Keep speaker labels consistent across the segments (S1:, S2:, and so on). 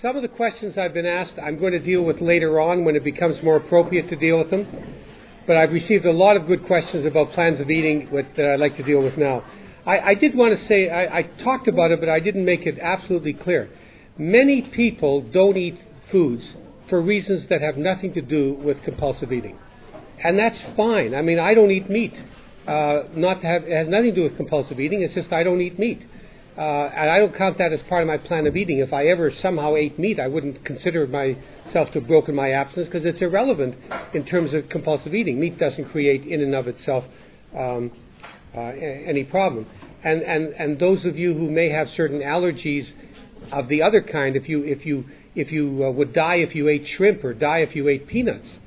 S1: Some of the questions I've been asked I'm going to deal with later on when it becomes more appropriate to deal with them. But I've received a lot of good questions about plans of eating that I'd like to deal with now. I did want to say, I talked about it, but I didn't make it absolutely clear. Many people don't eat foods for reasons that have nothing to do with compulsive eating. And that's fine. I mean, I don't eat meat. It has nothing to do with compulsive eating. It's just I don't eat meat. And I don't count that as part of my plan of eating. If I ever somehow ate meat, I wouldn't consider myself to have broken my abstinence because it's irrelevant in terms of compulsive eating. Meat doesn't create in and of itself any problem. And those of you who may have certain allergies of the other kind, if you would die if you ate shrimp or die if you ate peanuts,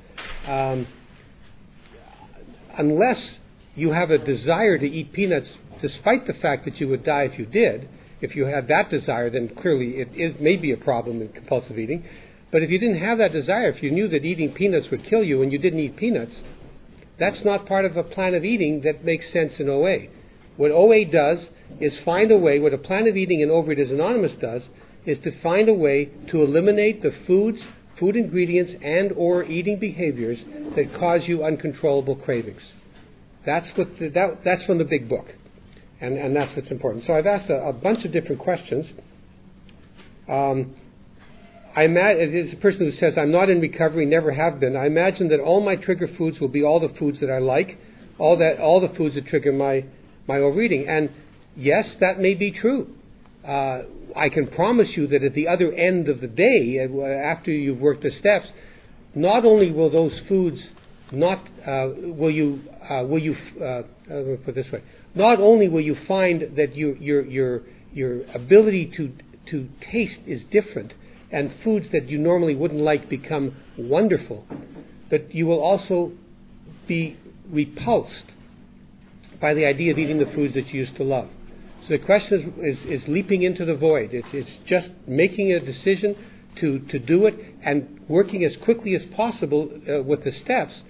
S1: unless you have a desire to eat peanuts despite the fact that you would die if you did, if you had that desire, then clearly it may be a problem in compulsive eating. But if you didn't have that desire, if you knew that eating peanuts would kill you and you didn't eat peanuts, that's not part of a plan of eating that makes sense in OA. What OA does is find a way, what a plan of eating in Overeaters Anonymous does, is to find a way to eliminate the food ingredients and or eating behaviors that cause you uncontrollable cravings. That's from the big book. And that's what's important. So I've asked a bunch of different questions. It is a person who says, I'm not in recovery, never have been. I imagine that all my trigger foods will be all the foods that I like, all the foods that trigger my overeating. And yes, that may be true. I can promise you that at the other end of the day, after you've worked the steps, not only will those foods not will you put it this way. Not only will you find that your ability to taste is different, and foods that you normally wouldn't like become wonderful, but you will also be repulsed by the idea of eating the foods that you used to love. So the question is leaping into the void. It's just making a decision to do it and working as quickly as possible with the steps,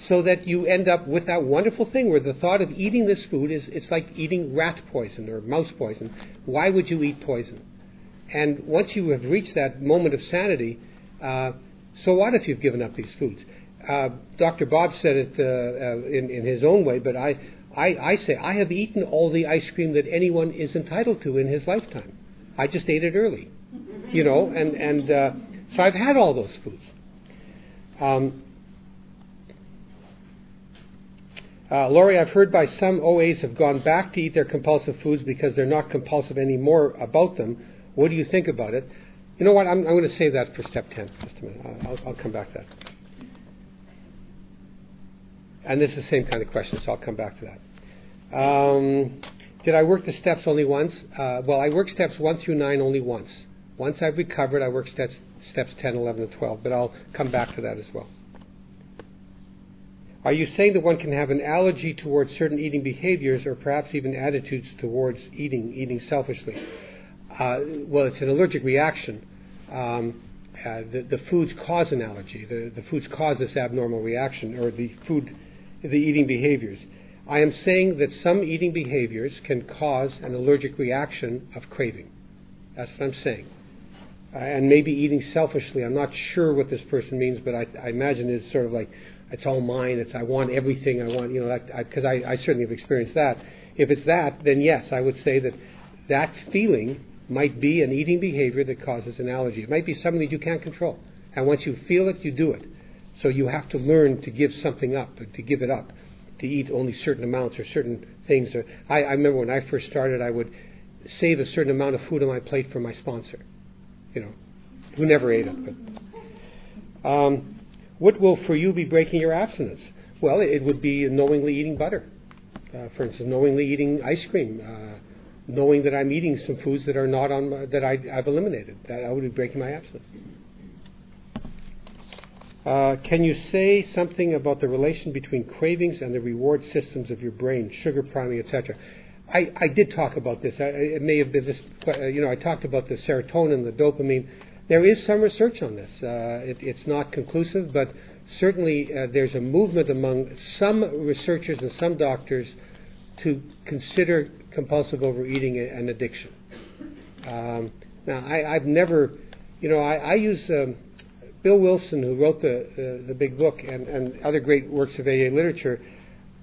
S1: so that you end up with that wonderful thing where the thought of eating this food it's like eating rat poison or mouse poison. Why would you eat poison? And once you have reached that moment of sanity, so what if you've given up these foods? Dr. Bob said it in his own way, but I say I have eaten all the ice cream that anyone is entitled to in his lifetime. I just ate it early, and so I've had all those foods. Lawrie, I've heard by some OAs have gone back to eat their compulsive foods because they're not compulsive anymore about them. What do you think about it? You know what? I'm going to save that for step 10. Just a minute. I'll come back to that. And this is the same kind of question, so I'll come back to that. Did I work the steps only once? Well, I worked steps 1 through 9 only once. Once I've recovered, I worked steps 10, 11, and 12, but I'll come back to that as well. Are you saying that one can have an allergy towards certain eating behaviors or perhaps even attitudes towards eating selfishly? Well, it's an allergic reaction. The foods cause an allergy. The foods cause this abnormal reaction, or the eating behaviors. I am saying that some eating behaviors can cause an allergic reaction of craving. That's what I'm saying. And maybe eating selfishly. I'm not sure what this person means, but I imagine it's sort of like, it's all mine. I want everything. I want, because I certainly have experienced that. If it's that, then yes, I would say that feeling might be an eating behavior that causes an allergy. It might be something that you can't control. And once you feel it, you do it. So you have to learn to give something up, to give it up, to eat only certain amounts or certain things. I remember when I first started, I would save a certain amount of food on my plate for my sponsor, who never ate it. But, what will for you be breaking your abstinence? Well, it would be knowingly eating butter. For instance, knowingly eating ice cream, knowing that I'm eating some foods that are not that I've eliminated. That would be breaking my abstinence. Can you say something about the relation between cravings and the reward systems of your brain, sugar priming, etc.? I did talk about this. It may have been this. I talked about the serotonin, the dopamine. There is some research on this. It's not conclusive, but certainly there's a movement among some researchers and some doctors to consider compulsive overeating an addiction. Now, I've never I use Bill Wilson, who wrote the big book and other great works of AA literature,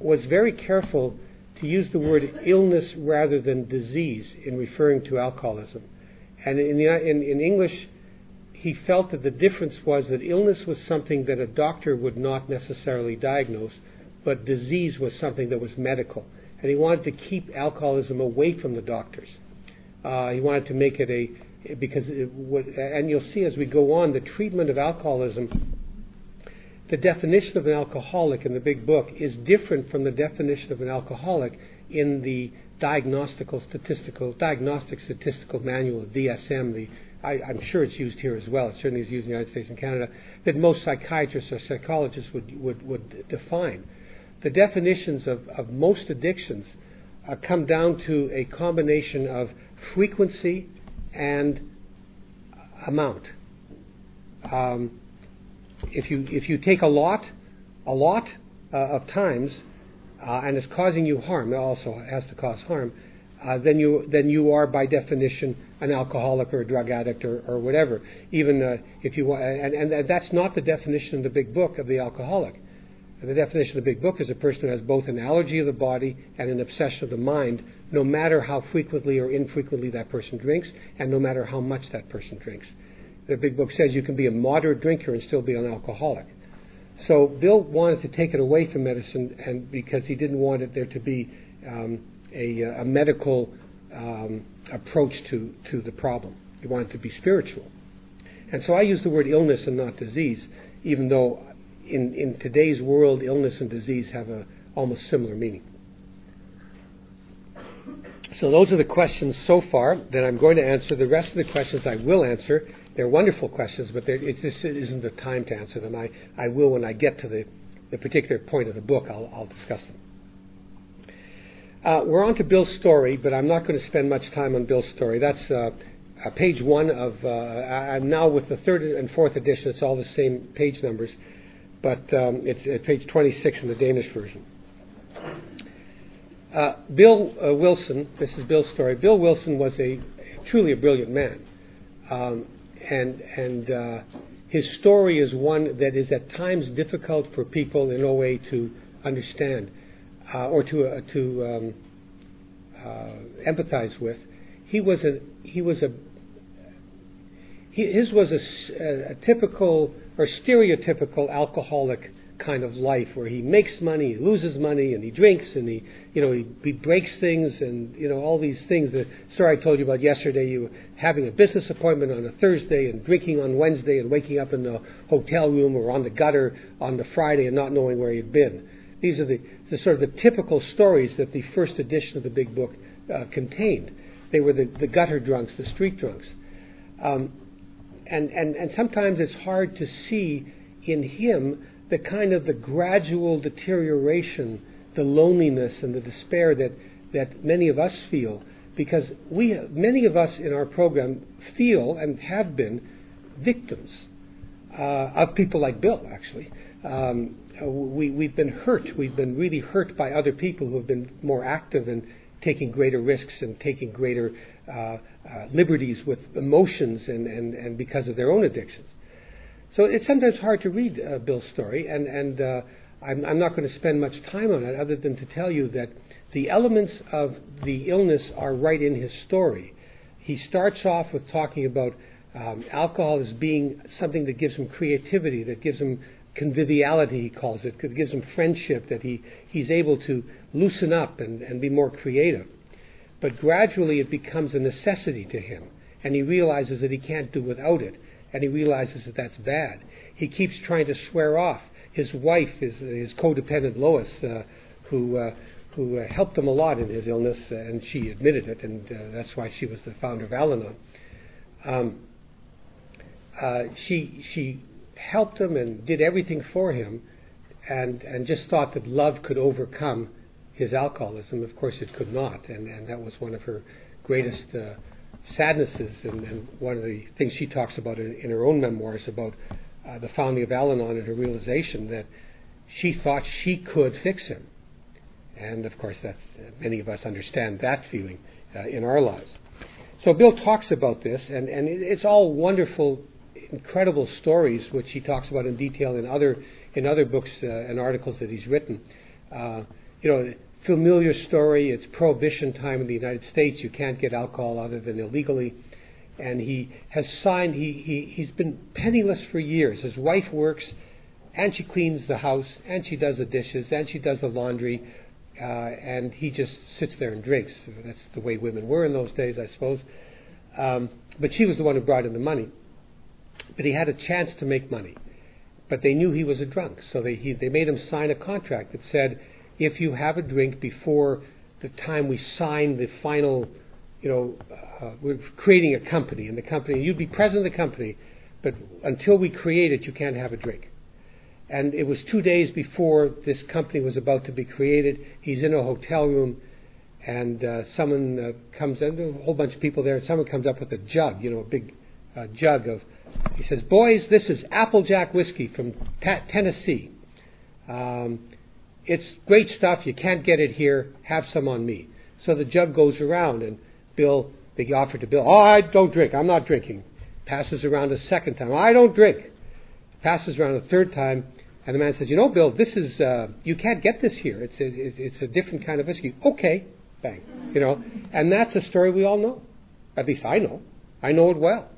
S1: was very careful to use the word illness rather than disease in referring to alcoholism. And in English, he felt that the difference was that illness was something that a doctor would not necessarily diagnose, but disease was something that was medical. And he wanted to keep alcoholism away from the doctors. He wanted to make it and you'll see as we go on, the treatment of alcoholism, the definition of an alcoholic in the big book is different from the definition of an alcoholic in the diagnostic statistical manual, DSM. I'm sure it's used here as well. It certainly is used in the United States and Canada, that most psychiatrists or psychologists would define. The definitions of most addictions come down to a combination of frequency and amount. If you take a lot of times, and it's causing you harm, it also has to cause harm, then you are by definition an alcoholic or a drug addict or whatever. Even if you and that's not the definition in the big book of the alcoholic. The definition of the big book is a person who has both an allergy of the body and an obsession of the mind, no matter how frequently or infrequently that person drinks, and no matter how much that person drinks. The big book says you can be a moderate drinker and still be an alcoholic. So Bill wanted to take it away from medicine, and because he didn't want there to be a medical approach to the problem. He wanted it to be spiritual. And so I use the word illness and not disease, even though in today's world, illness and disease have a almost similar meaning. So those are the questions so far that I'm going to answer. The rest of the questions I will answer. They're wonderful questions, but this isn't the time to answer them. I will when I get to the particular point of the book. I'll discuss them. We're on to Bill's story, but I'm not going to spend much time on Bill's story. That's page 1 of... I'm now with the 3rd and 4th edition. It's all the same page numbers, but it's at page 26 in the Danish version. Bill Wilson, this is Bill's story. Bill Wilson was truly a brilliant man. And his story is one that is at times difficult for people in OA to understand or to empathize with. His was a typical or stereotypical alcoholic kind of life, where he makes money, he loses money, and he drinks, and he breaks things, and all these things. The story I told you about yesterday, you having a business appointment on a Thursday and drinking on Wednesday and waking up in the hotel room or on the gutter on the Friday and not knowing where you'd been. These are the sort of the typical stories that the first edition of the big book contained. They were the gutter drunks, the street drunks, and sometimes it's hard to see in him the kind of the gradual deterioration, the loneliness and the despair that many of us feel, because many of us in our program feel and have been victims of people like Bill, actually. We've been hurt. We've been really hurt by other people who have been more active and taking greater risks and taking greater liberties with emotions and because of their own addictions. So it's sometimes hard to read Bill's story, and I'm not going to spend much time on it other than to tell you that the elements of the illness are right in his story. He starts off with talking about alcohol as being something that gives him creativity, that gives him conviviality, he calls it, that gives him friendship, that he's able to loosen up and be more creative. But gradually it becomes a necessity to him, and he realizes that he can't do without it. And he realizes that that's bad. He keeps trying to swear off his wife, his codependent Lois, who helped him a lot in his illness, and she admitted it, and that's why she was the founder of Al-Anon. She helped him and did everything for him, and just thought that love could overcome his alcoholism. Of course, it could not, and that was one of her greatest sadnesses, and one of the things she talks about in her own memoirs about the founding of Al-Anon and her realization that she thought she could fix him. And of course, many of us understand that feeling in our lives. So Bill talks about this, and it's all wonderful incredible stories, which he talks about in detail in other books and articles that he's written. Familiar story. It's Prohibition time in the United States. You can't get alcohol other than illegally. And he has signed. He's been penniless for years. His wife works, and she cleans the house, and she does the dishes, and she does the laundry, and he just sits there and drinks. That's the way women were in those days, I suppose. But she was the one who brought in the money. But he had a chance to make money. But they knew he was a drunk, so they made him sign a contract that said, if you have a drink before the time we sign the final, we're creating a company, and the company, you'd be president of the company, but until we create it, you can't have a drink. And it was 2 days before this company was about to be created. He's in a hotel room, and someone comes in, a whole bunch of people there, and someone comes up with a jug, a big jug of, he says, boys, this is Applejack whiskey from Tennessee. It's great stuff. You can't get it here. Have some on me. So the jug goes around, and they offer to Bill, I don't drink. I'm not drinking. Passes around a second time. I don't drink. Passes around a third time, and the man says, Bill, this is, you can't get this here. It's a different kind of whiskey. Okay. Bang. And that's a story we all know. At least I know. I know it well.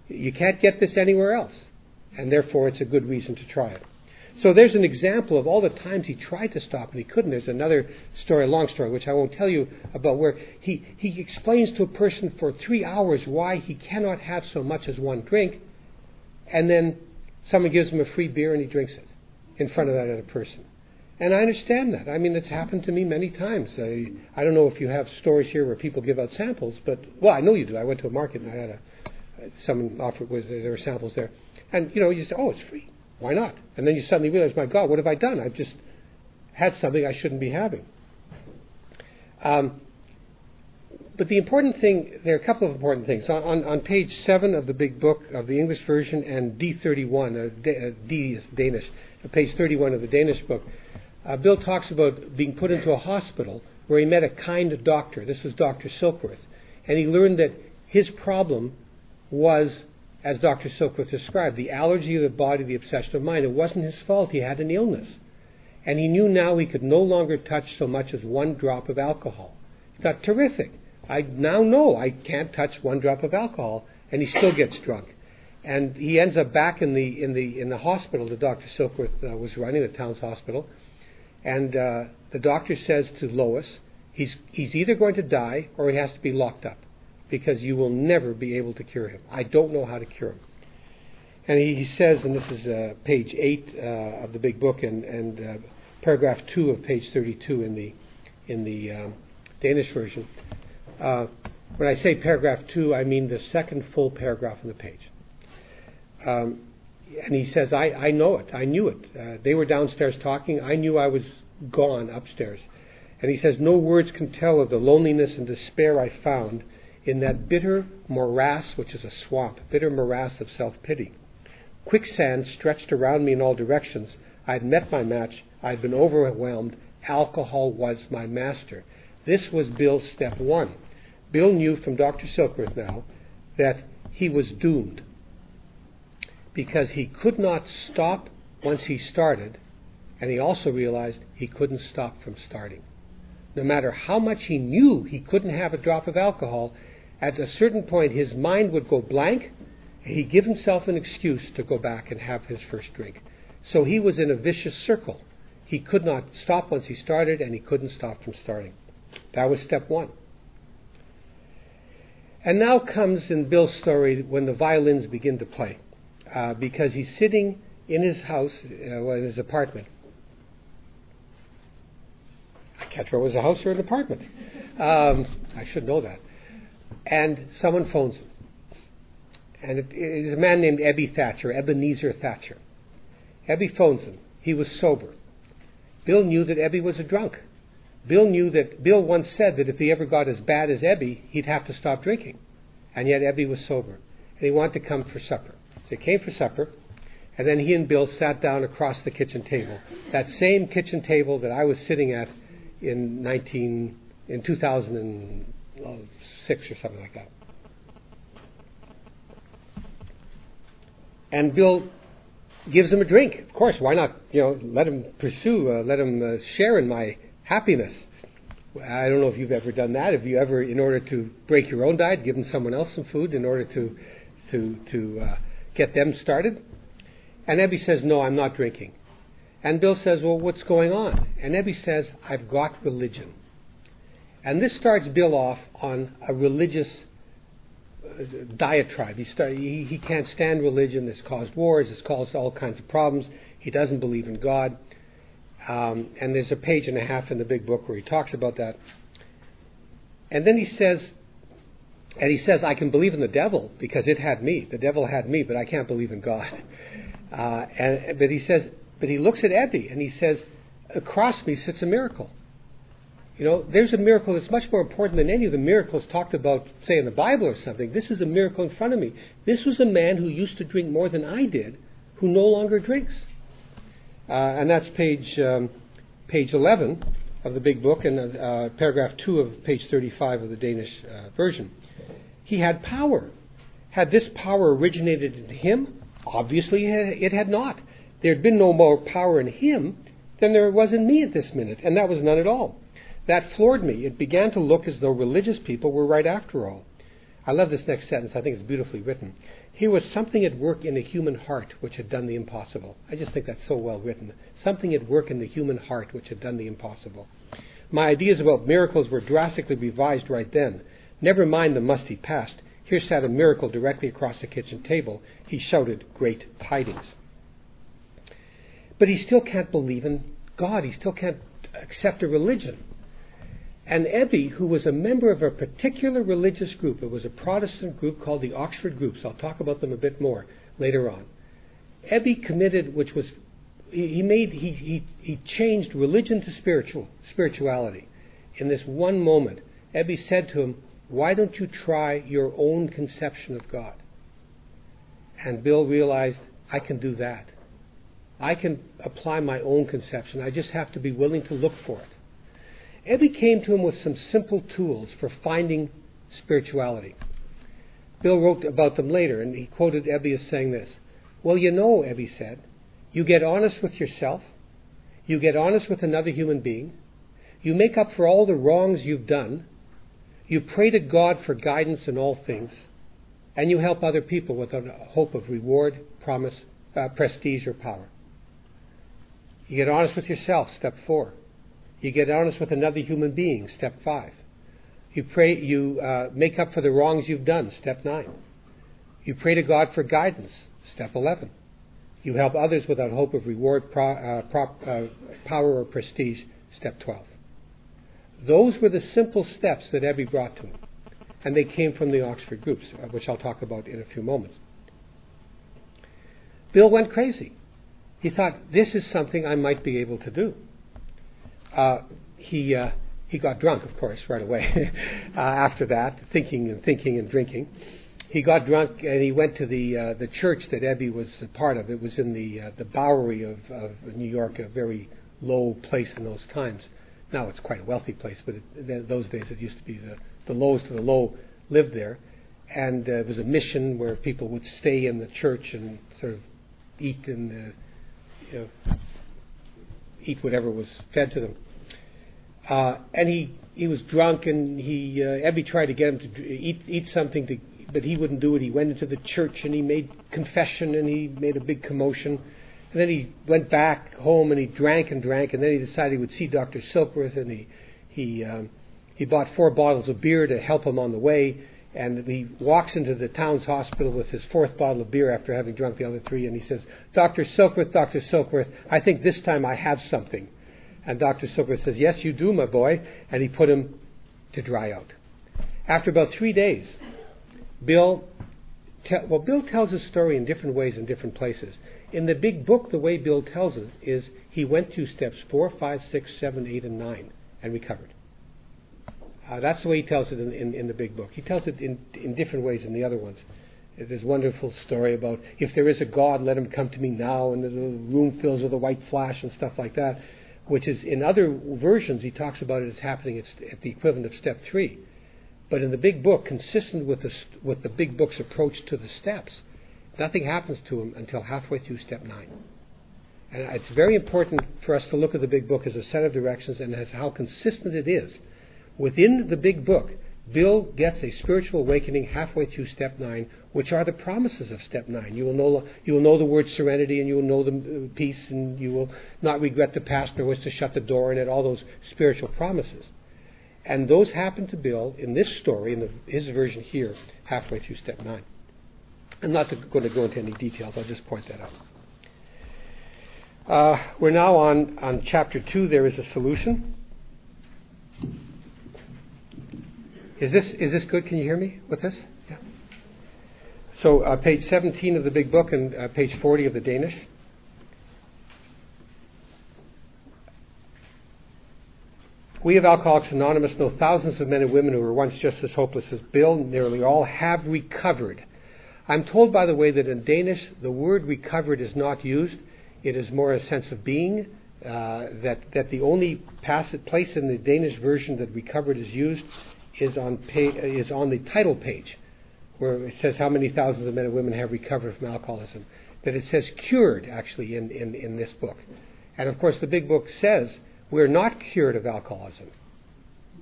S1: You can't get this anywhere else. And therefore, it's a good reason to try it. So there's an example of all the times he tried to stop and he couldn't. There's another story, a long story, which I won't tell you about, where he explains to a person for 3 hours why he cannot have so much as one drink, and then someone gives him a free beer and he drinks it in front of that other person. And I understand that. I mean, it's happened to me many times. I don't know if you have stories here where people give out samples, but, well, I know you do. I went to a market and I had someone offered, there were samples there. And, you say, oh, it's free. Why not? And then you suddenly realize, my God, what have I done? I've just had something I shouldn't be having. But the important thing, there are a couple of important things. On page 7 of the big book of the English version and D31, D is Danish, page 31 of the Danish book, Bill talks about being put into a hospital where he met a kind doctor. This was Dr. Silkworth. And he learned that his problem was, as Dr. Silkworth described, the allergy of the body, the obsession of mind. It wasn't his fault. He had an illness. And he knew now he could no longer touch so much as 1 drop of alcohol. He thought, terrific. I now know I can't touch 1 drop of alcohol. And he still gets drunk. And he ends up back in the hospital that Dr. Silkworth was running, the town's hospital. And the doctor says to Lois, he's either going to die or he has to be locked up, because you will never be able to cure him. I don't know how to cure him. And he says, and this is page 8 of the big book and paragraph 2 of page 32 in the Danish version. When I say paragraph 2, I mean the second full paragraph on the page. And he says, I know it. I knew it. They were downstairs talking. I knew I was gone upstairs. And he says, no words can tell of the loneliness and despair I found in that bitter morass, which is a swamp, bitter morass of self-pity. Quicksand stretched around me in all directions. I had met my match. I had been overwhelmed. Alcohol was my master. This was Bill's step 1. Bill knew from Dr. Silkworth now that he was doomed, because he could not stop once he started, and he also realized he couldn't stop from starting. No matter how much he knew he couldn't have a drop of alcohol, at a certain point his mind would go blank, and he'd give himself an excuse to go back and have his first drink. So he was in a vicious circle. He could not stop once he started, and he couldn't stop from starting. That was step 1. And now comes in Bill's story when the violins begin to play. Because he's sitting in his house, in his apartment. I can't remember if it was a house or an apartment. I should know that. And someone phones him. And it is a man named Ebenezer Thatcher. Ebby phones him. He was sober. Bill knew that Ebby was a drunk. Bill once said that if he ever got as bad as Ebby, he'd have to stop drinking. And yet Ebby was sober. And he wanted to come for supper. So he came for supper, and then he and Bill sat down across the kitchen table. That same kitchen table that I was sitting at in 2006 or something like that. And Bill gives him a drink. Of course, why not? Let him pursue, let him share in my happiness. I don't know if you've ever done that. Have you ever, in order to break your own diet, given someone else some food in order to get them started? And Ebby says, no, I'm not drinking. And Bill says, well, what's going on? And Ebby says, I've got religion. And this starts Bill off on a religious diatribe. He can't stand religion. This caused wars. It's caused all kinds of problems. He doesn't believe in God. And there's a page and a half in the big book where he talks about that. And then he says, I can believe in the devil because it had me. The devil had me, but I can't believe in God. But he looks at Ebby and he says, across me sits a miracle. There's a miracle that's much more important than any of the miracles talked about, say, in the Bible or something. This is a miracle in front of me. This was a man who used to drink more than I did, who no longer drinks. And that's page 11 of the big book and paragraph 2 of page 35 of the Danish version. He had power. Had this power originated in him? Obviously it had not. There had been no more power in him than there was in me at this minute, and that was none at all. That floored me. It began to look as though religious people were right after all. I love this next sentence. I think it's beautifully written. Here was something at work in the human heart which had done the impossible. I just think that's so well written. Something at work in the human heart which had done the impossible. My ideas about miracles were drastically revised right then. Never mind the musty past. Here sat a miracle directly across the kitchen table. He shouted, great tidings. But he still can't believe in God. He still can't accept a religion. And Ebby, who was a member of a particular religious group, it was a Protestant group called the Oxford Groups. I'll talk about them a bit more later on. Ebby committed, which was, he changed religion to spirituality. In this one moment, Ebby said to him, why don't you try your own conception of God? And Bill realized, I can do that. I can apply my own conception. I just have to be willing to look for it. Ebby came to him with some simple tools for finding spirituality. Bill wrote about them later, and he quoted Ebby as saying this. Well, Ebby said, you get honest with yourself, you get honest with another human being, you make up for all the wrongs you've done, you pray to God for guidance in all things, and you help other people without a hope of reward, promise, prestige, or power. You get honest with yourself, step 4. You get honest with another human being, step 5. You make up for the wrongs you've done, step 9. You pray to God for guidance, step 11. You help others without hope of reward, power, or prestige, step 12. Those were the simple steps that Ebby brought to him. And they came from the Oxford groups, which I'll talk about in a few moments. Bill went crazy. He thought, this is something I might be able to do. He got drunk, of course, right away after that, thinking and drinking. He got drunk and he went to the church that Ebby was a part of. It was in the Bowery of New York, a very low place in those times. Now it's quite a wealthy place, but those days it used to be the lowest of the low lived there. And it was a mission where people would stay in the church and sort of eat eat whatever was fed to them. And he was drunk, and Ebby tried to get him to eat something, but he wouldn't do it. He went into the church and he made confession and he made a big commotion. And then he went back home and he drank, and then he decided he would see Dr. Silkworth, and he bought 4 bottles of beer to help him on the way. And he walks into the town's hospital with his 4th bottle of beer after having drunk the other 3, and he says, Dr. Silkworth, I think this time I have something. And Dr. Silkworth says, yes, you do, my boy. And he put him to dry out. After about 3 days, Bill tells his story in different ways in different places. In the big book, the way Bill tells it is he went through steps 4, 5, 6, 7, 8, and 9 and recovered. That's the way he tells it in the big book. He tells it in different ways in the other ones. There's a wonderful story about, if there is a God, let him come to me now, and the room fills with a white flash and stuff like that, which is, in other versions, he talks about it as happening at the equivalent of step 3. But in the big book, consistent with the big book's approach to the steps, Nothing happens to him until halfway through step 9. And it's very important for us to look at the big book as a set of directions and as how consistent it is. Within the big book, Bill gets a spiritual awakening halfway through step 9, which are the promises of step 9. You will know the word serenity, and you will know the peace, and you will not regret the past nor wish to shut the door, and all those spiritual promises. And those happen to Bill in this story, in his version here, halfway through step 9. I'm not going to go into any details. I'll just point that out. We're now on chapter 2. There is a solution. Is this good? Can you hear me with this? Yeah. So page 17 of the big book and page 40 of the Danish. We of Alcoholics Anonymous know thousands of men and women who were once just as hopeless as Bill. Nearly all have recovered. I'm told, by the way, that in Danish the word recovered is not used. It is more a sense of being. That the only place in the Danish version that recovered is used is on the title page, where it says how many thousands of men and women have recovered from alcoholism. But it says cured, actually, in this book. And of course the big book says we're not cured of alcoholism.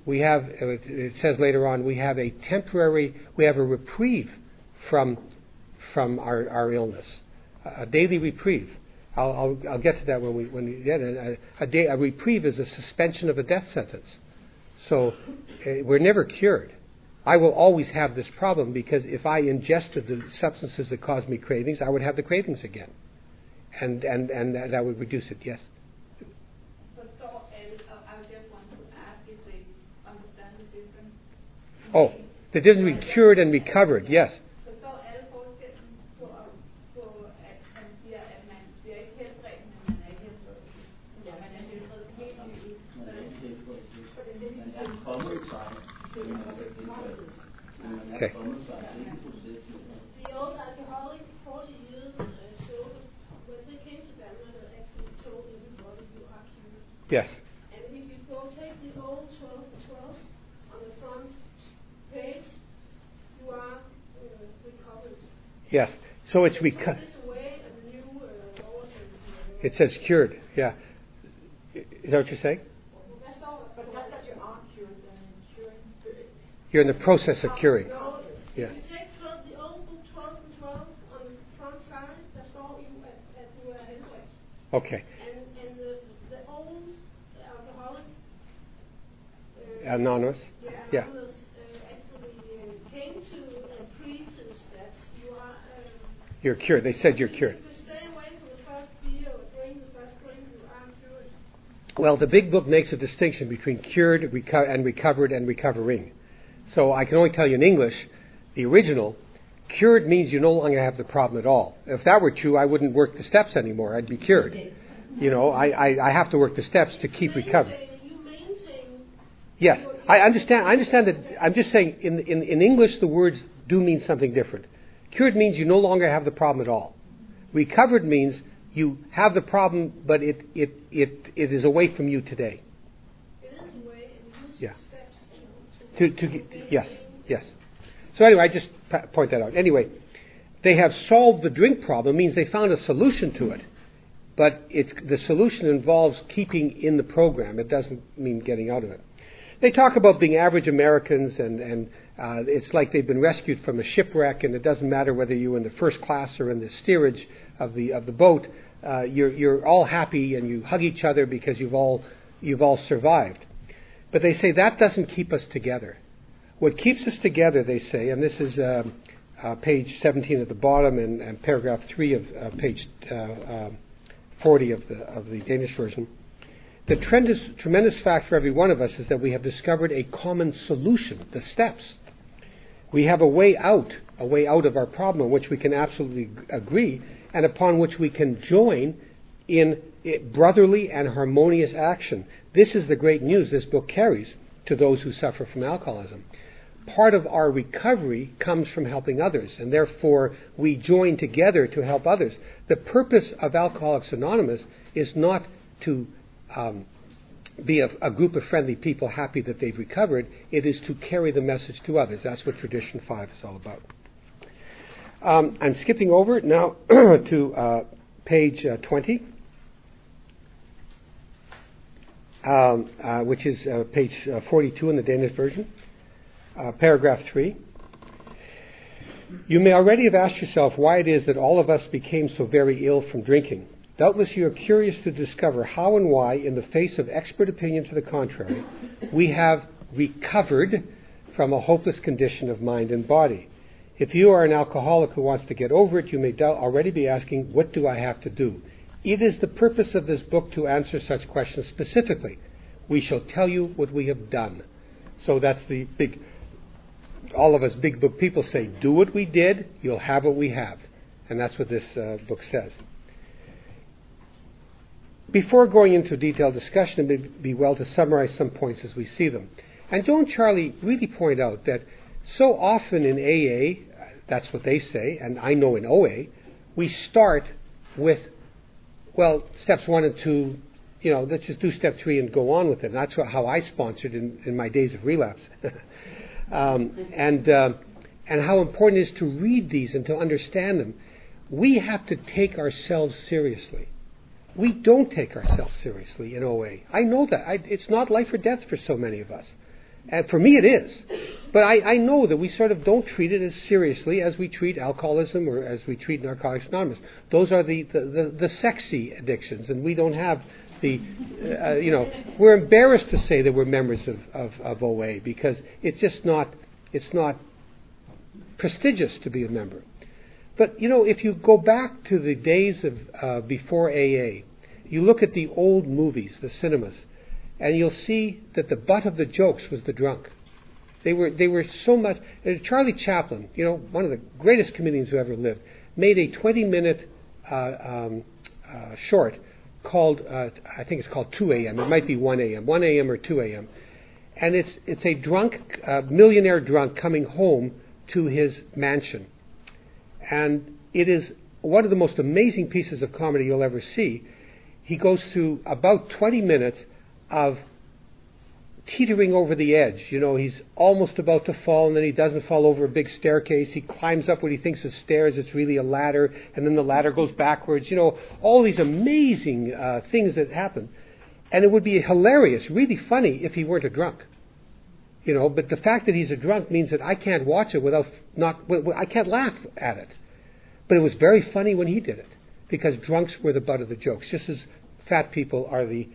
S1: We have, it says later on, we have a reprieve from our illness, a daily reprieve. I'll get to that when we get it. A reprieve is a suspension of a death sentence. So we're never cured. I will always have this problem because if I ingested the substances that cause me cravings, I would have the cravings again, and that would reduce it. Yes.
S2: I just want to ask if they understand the difference.
S1: Oh, the difference between cured and recovered. Yes. Okay.
S3: The old alcoholics 40 years sober, when they came to Denmark, they actually told everybody you are cured.
S1: Yes.
S3: And if you go take the old 12 on the front page, you are recovered.
S1: Yes. So it's recovered. It says cured. Yeah. Is that what you're saying?
S3: But not that you are cured, then curing.
S1: You're in the process of curing. Yeah.
S3: If you take the old book 12 and 12 on the front side, that's all you are anyway.
S1: Okay.
S3: And the old alcoholic
S1: Anonymous. Yeah.
S3: Anonymous actually came to and preaches that you are.
S1: You're cured. They said you're cured.
S3: If you stay away from the first beer or drink the first drink, you are cured.
S1: Well, the big book makes a distinction between cured and recovered and recovering. So I can only tell you in English, the original, cured means you no longer have the problem at all. If that were true, I wouldn't work the steps anymore. I'd be cured. You know, I have to work the steps to keep recovering. Yes, I understand that. I'm just saying, in English, the words do mean something different. Cured means you no longer have the problem at all. Recovered means you have the problem, but it is away from you today.
S3: It is away, and you use
S1: steps. Yes. So anyway, I just point that out. Anyway, they have solved the drink problem, means they found a solution to it. But the solution involves keeping in the program. It doesn't mean getting out of it. They talk about being average Americans, and it's like they've been rescued from a shipwreck, and it doesn't matter whether you're in the first class or in the steerage of the boat. You're all happy, and you hug each other because you've all survived. But they say that doesn't keep us together. What keeps us together, they say, and this is page 17 at the bottom and paragraph 3 of page 40 of the Danish version. The tremendous fact for every one of us is that we have discovered a common solution, the steps. We have a way out of our problem on which we can absolutely agree and upon which we can join in brotherly and harmonious action. This is the great news this book carries to those who suffer from alcoholism. Part of our recovery comes from helping others, and therefore we join together to help others. The purpose of Alcoholics Anonymous is not to be a group of friendly people happy that they've recovered. It is to carry the message to others. That's what Tradition 5 is all about. I'm skipping over now to page 20, which is page 42 in the Danish version, paragraph 3. You may already have asked yourself why it is that all of us became so very ill from drinking. Doubtless you are curious to discover how and why, in the face of expert opinion to the contrary, we have recovered from a hopeless condition of mind and body. If you are an alcoholic who wants to get over it, you may already be asking, what do I have to do? It is the purpose of this book to answer such questions specifically. We shall tell you what we have done. So that's the big, all of us big book people say, do what we did, you'll have what we have. And that's what this book says. Before going into a detailed discussion, it may be well to summarize some points as we see them. And Joe and Charlie really point out that so often in AA, that's what they say, and I know in OA, we start with, well, steps 1 and 2, let's just do step 3 and go on with it. And that's how I sponsored in my days of relapse. And how important it is to read these and to understand them. We have to take ourselves seriously. We don't take ourselves seriously in OA. I know that. It's not life or death for so many of us. And for me it is. But I know that we sort of don't treat it as seriously as we treat alcoholism or as we treat Narcotics Anonymous. Those are the sexy addictions, and we don't have the, we're embarrassed to say that we're members of OA because it's just not, it's not prestigious to be a member. But, if you go back to the days of before AA, you look at the old movies, the cinemas, and you'll see that the butt of the jokes was the drunk. They were so much. Charlie Chaplin, one of the greatest comedians who ever lived, made a 20-minute short called, I think it's called 2 a.m. It might be 1 a.m., 1 a.m. or 2 a.m. And it's a drunk, millionaire drunk coming home to his mansion. And it is one of the most amazing pieces of comedy you'll ever see. He goes through about 20 minutes of teetering over the edge. He's almost about to fall, and then he doesn't fall over a big staircase. He climbs up what he thinks is stairs. It's really a ladder, and then the ladder goes backwards. All these amazing things that happen. And it would be hilarious, really funny, if he weren't a drunk. But the fact that he's a drunk means that I can't watch it I can't laugh at it. But it was very funny when he did it, because drunks were the butt of the jokes, just as fat people are the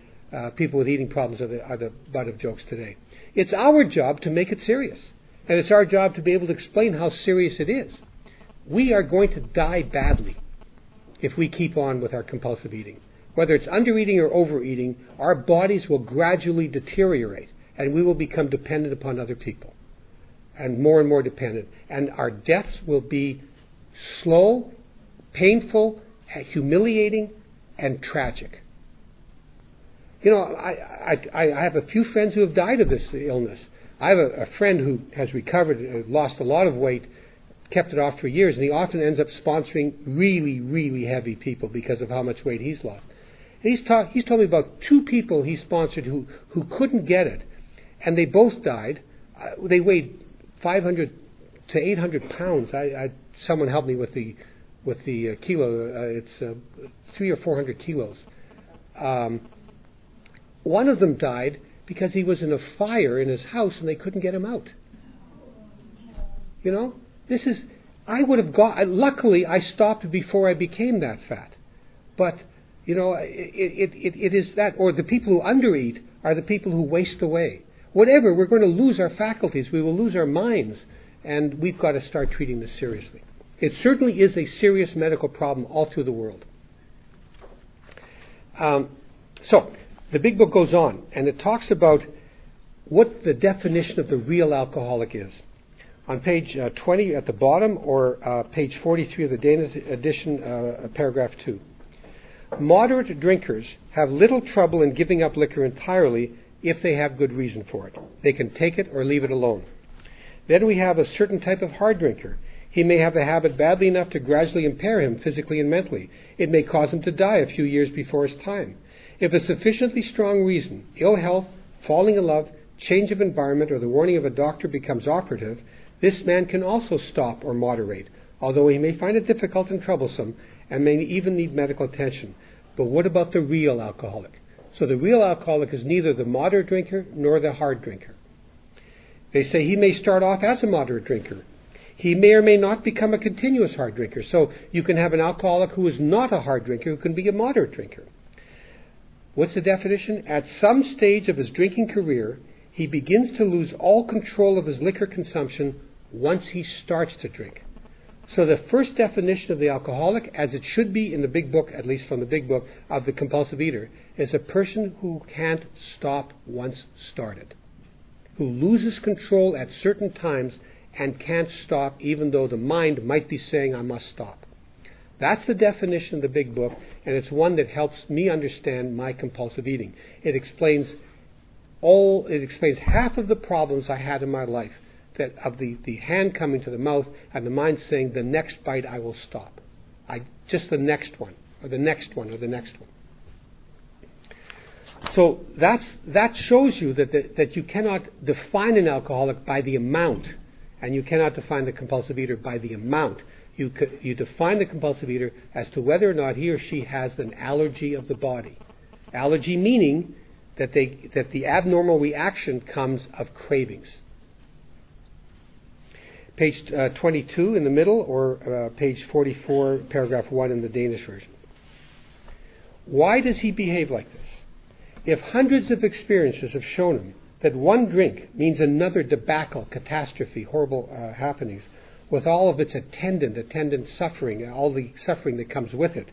S1: people with eating problems are the butt of jokes today. It's our job to make it serious, and it's our job to be able to explain how serious it is. We are going to die badly if we keep on with our compulsive eating. Whether it's undereating or overeating, our bodies will gradually deteriorate, and we will become dependent upon other people, and more dependent. And our deaths will be slow, painful, humiliating, and tragic. I have a few friends who have died of this illness. I have a friend who has recovered, lost a lot of weight, kept it off for years, and he often ends up sponsoring really, really heavy people because of how much weight he's lost. And he's told me about 2 people he sponsored who couldn't get it, and they both died. They weighed 500 to 800 pounds. Someone helped me with the kilo. It's 300 or 400 kilos. One of them died because he was in a fire in his house and they couldn't get him out. This is. I would have luckily, I stopped before I became that fat. But it is that, or the people who undereat are the people who waste away. Whatever, we're going to lose our faculties. We will lose our minds. And we've got to start treating this seriously. It certainly is a serious medical problem all through the world. So, the big book goes on, and it talks about what the definition of the real alcoholic is. On page 20 at the bottom, or page 43 of the Danish edition, paragraph 2. Moderate drinkers have little trouble in giving up liquor entirely if they have good reason for it. They can take it or leave it alone. Then we have a certain type of hard drinker. He may have the habit badly enough to gradually impair him physically and mentally. It may cause him to die a few years before his time. If a sufficiently strong reason, ill health, falling in love, change of environment, or the warning of a doctor becomes operative, this man can also stop or moderate, although he may find it difficult and troublesome and may even need medical attention. But what about the real alcoholic? So the real alcoholic is neither the moderate drinker nor the hard drinker. They say he may start off as a moderate drinker. He may or may not become a continuous hard drinker. So you can have an alcoholic who is not a hard drinker who can be a moderate drinker. What's the definition? At some stage of his drinking career, he begins to lose all control of his liquor consumption once he starts to drink. So the first definition of the alcoholic, as it should be in the big book, at least from the big book, of the compulsive eater, is a person who can't stop once started, who loses control at certain times and can't stop even though the mind might be saying, I must stop. That's the definition of the big book, and it's one that helps me understand my compulsive eating. It explains half of the problems I had in my life, that of the hand coming to the mouth and the mind saying, the next bite I will stop. Just the next one, or the next one, or the next one. So that shows you that you cannot define an alcoholic by the amount, and you cannot define the compulsive eater by the amount. You define the compulsive eater as to whether or not he or she has an allergy of the body. Allergy meaning that the abnormal reaction comes of cravings. Page 22 in the middle, or page 44, paragraph 1 in the Danish version. Why does he behave like this? If hundreds of experiences have shown him that one drink means another debacle, catastrophe, horrible happenings, with all of its attendant suffering, all the suffering that comes with it,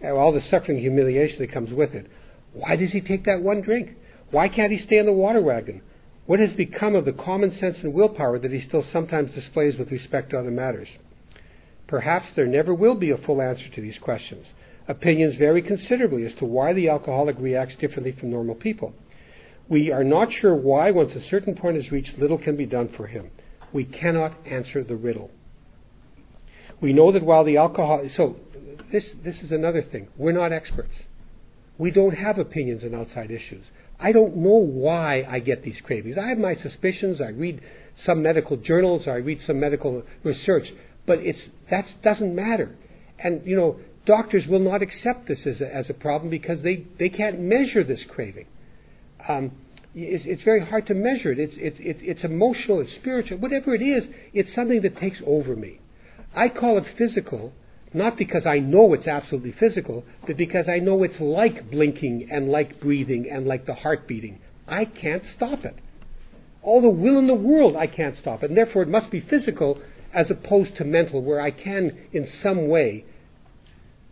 S1: all the suffering and humiliation that comes with it, why does he take that one drink? Why can't he stay on the water wagon? What has become of the common sense and willpower that he still sometimes displays with respect to other matters? Perhaps there never will be a full answer to these questions. Opinions vary considerably as to why the alcoholic reacts differently from normal people. We are not sure why, once a certain point is reached, little can be done for him. We cannot answer the riddle. We know that while the alcoholic... So, this is another thing. We're not experts. We don't have opinions on outside issues. I don't know why I get these cravings. I have my suspicions. I read some medical journals. I read some medical research. But that doesn't matter. And, doctors will not accept this as a problem because they can't measure this craving. It's very hard to measure it. It's emotional, it's spiritual, whatever it is, it's something that takes over me. I call it physical, not because I know it's absolutely physical, but because I know it's like blinking and like breathing and like the heart beating. I can't stop it. All the will in the world, I can't stop it. And therefore it must be physical as opposed to mental, where I can in some way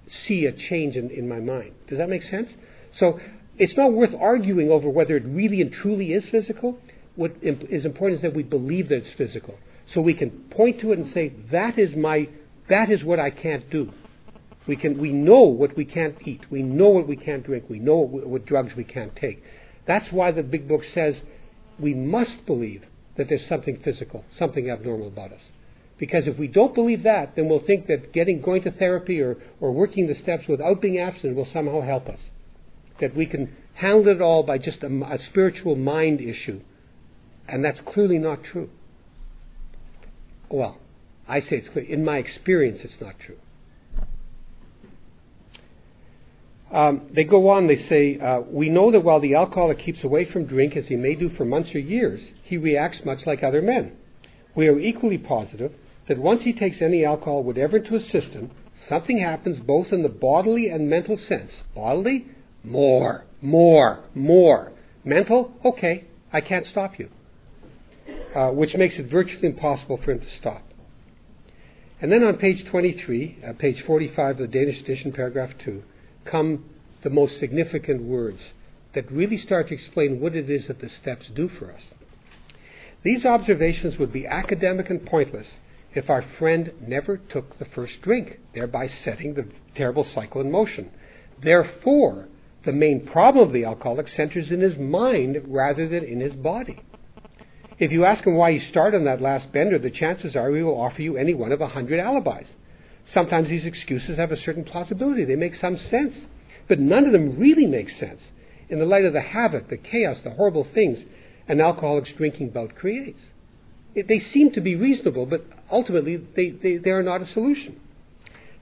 S1: see a change in my mind. Does that make sense? So it's not worth arguing over whether it really and truly is physical. What is important is that we believe that it's physical. So we can point to it and say, that is what I can't do. We know what we can't eat. We know what we can't drink. We know what drugs we can't take. That's why the big book says we must believe that there's something physical, something abnormal about us. Because if we don't believe that, then we'll think that going to therapy or working the steps without being abstinent will somehow help us. That we can handle it all by just a spiritual mind issue. And that's clearly not true. Well, I say it's clear. In my experience, it's not true. They go on, they say, we know that while the alcoholic keeps away from drink, as he may do for months or years, he reacts much like other men. We are equally positive that once he takes any alcohol, whatever into his system, something happens both in the bodily and mental sense. Bodily? More. Mental? Okay, I can't stop you. Which makes it virtually impossible for him to stop. And then on page 23, page 45 of the Danish edition, paragraph 2, come the most significant words that really start to explain what it is that the steps do for us. These observations would be academic and pointless if our friend never took the first drink, thereby setting the terrible cycle in motion. Therefore, the main problem of the alcoholic centers in his mind rather than in his body. If you ask him why he started on that last bender, the chances are he will offer you any one of 100 alibis. Sometimes these excuses have a certain plausibility. They make some sense. But none of them really make sense in the light of the havoc, the chaos, the horrible things an alcoholic's drinking bout creates. They seem to be reasonable, but ultimately they are not a solution.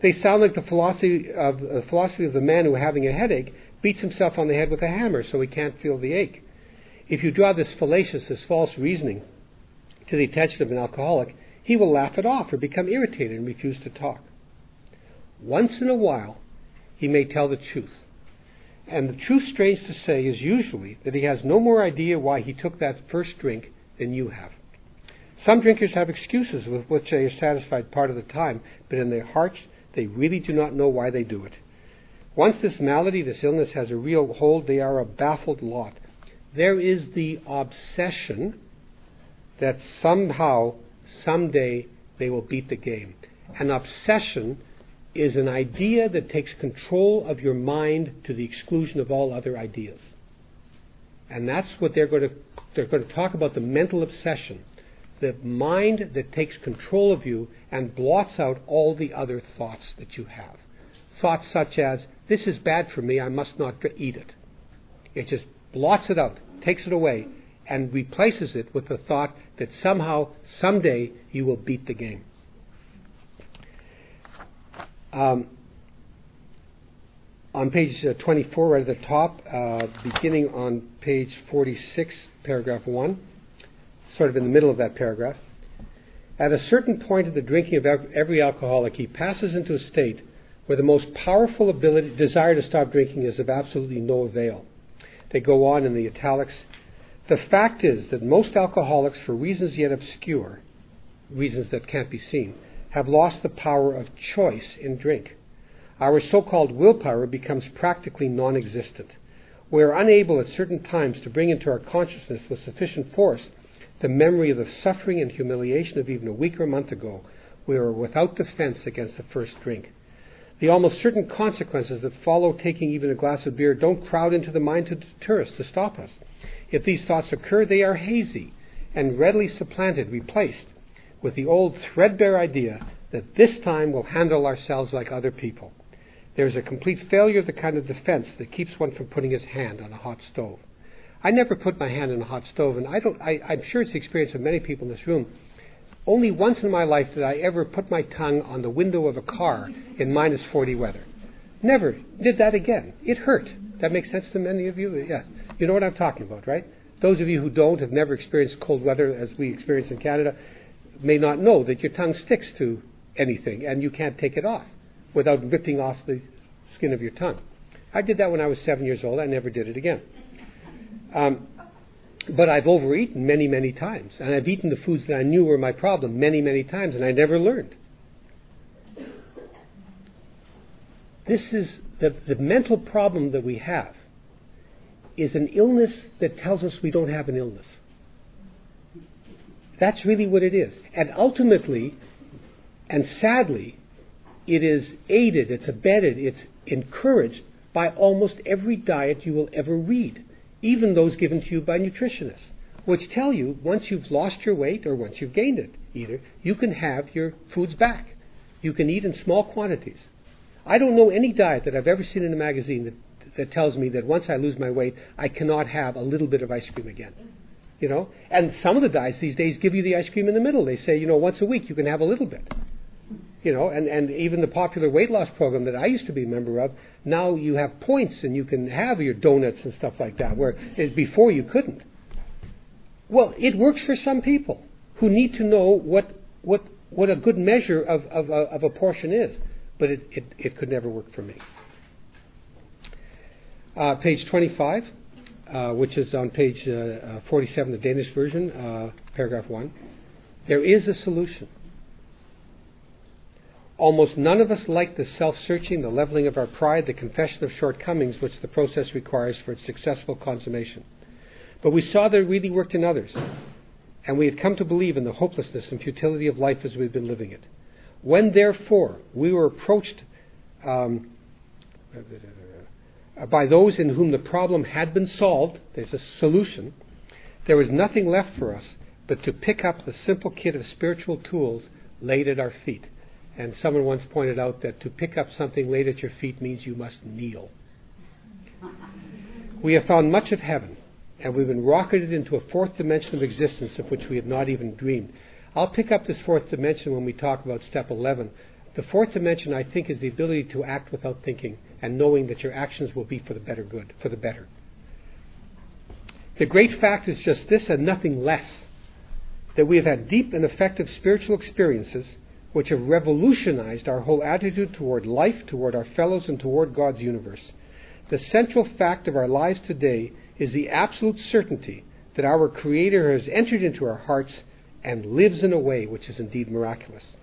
S1: They sound like the philosophy of the man who, having a headache, beats himself on the head with a hammer so he can't feel the ache. If you draw this fallacious, this false reasoning to the attention of an alcoholic, he will laugh it off or become irritated and refuse to talk. Once in a while, he may tell the truth. And the truth, strange to say, is usually that he has no more idea why he took that first drink than you have. Some drinkers have excuses with which they are satisfied part of the time, but in their hearts they really do not know why they do it. Once this malady, this illness has a real hold, they are a baffled lot. There is the obsession that somehow, someday, they will beat the game. An obsession is an idea that takes control of your mind to the exclusion of all other ideas. And that's what they're going to talk about, the mental obsession. The mind that takes control of you and blots out all the other thoughts that you have. Thoughts such as, this is bad for me, I must not eat it. It just blots it out, takes it away, and replaces it with the thought that somehow, someday, you will beat the game. On page 24, right at the top, beginning on page 46, paragraph 1, sort of in the middle of that paragraph, at a certain point of the drinking of every alcoholic, he passes into a state where the most powerful desire to stop drinking is of absolutely no avail. They go on in the italics. The fact is that most alcoholics, for reasons yet obscure, reasons that can't be seen, have lost the power of choice in drink. Our so-called willpower becomes practically non-existent. We are unable at certain times to bring into our consciousness with sufficient force the memory of the suffering and humiliation of even a week or a month ago. We are without defense against the first drink. The almost certain consequences that follow taking even a glass of beer don't crowd into the mind to deter us, to stop us. If these thoughts occur, they are hazy and readily supplanted, replaced with the old threadbare idea that this time we'll handle ourselves like other people. There is a complete failure of the kind of defense that keeps one from putting his hand on a hot stove. I never put my hand on a hot stove, and I'm sure it's the experience of many people in this room. Only once in my life did I ever put my tongue on the window of a car in minus 40 weather. Never did that again. It hurt. That makes sense to many of you? Yes. You know what I'm talking about, right? Those of you who don't, have never experienced cold weather as we experience in Canada, may not know that your tongue sticks to anything and you can't take it off without ripping off the skin of your tongue. I did that when I was 7 years old. I never did it again. But I've overeaten many, many times. And I've eaten the foods that I knew were my problem many, many times, and I never learned. This is the mental problem that we have is an illness that tells us we don't have an illness. That's really what it is. And ultimately, and sadly, it is aided, it's abetted, it's encouraged by almost every diet you will ever read, even those given to you by nutritionists, which tell you once you've lost your weight or once you've gained it, either, you can have your foods back. You can eat in small quantities. I don't know any diet that I've ever seen in a magazine that tells me that once I lose my weight, I cannot have a little bit of ice cream again. You know, and some of the diets these days give you the ice cream in the middle. They say, once a week you can have a little bit. And even the popular weight loss program that I used to be a member of, now you have points and you can have your donuts and stuff like that, where before you couldn't. Well, it works for some people who need to know what a good measure of a portion is, but it could never work for me. Page 25, which is on page 47, the Danish version, paragraph 1. There is a solution. Almost none of us like the self-searching, the leveling of our pride, the confession of shortcomings which the process requires for its successful consummation. But we saw that it really worked in others, and we had come to believe in the hopelessness and futility of life as we've been living it. When, therefore, we were approached by those in whom the problem had been solved, there's a solution, there was nothing left for us but to pick up the simple kit of spiritual tools laid at our feet. And someone once pointed out that to pick up something laid at your feet means you must kneel. We have found much of heaven and we've been rocketed into a fourth dimension of existence of which we had not even dreamed. I'll pick up this fourth dimension when we talk about step 11. The fourth dimension, I think, is the ability to act without thinking and knowing that your actions will be for the better good, for the better. The great fact is just this and nothing less, that we have had deep and effective spiritual experiences which have revolutionized our whole attitude toward life, toward our fellows, and toward God's universe. The central fact of our lives today is the absolute certainty that our Creator has entered into our hearts and lives in a way which is indeed miraculous.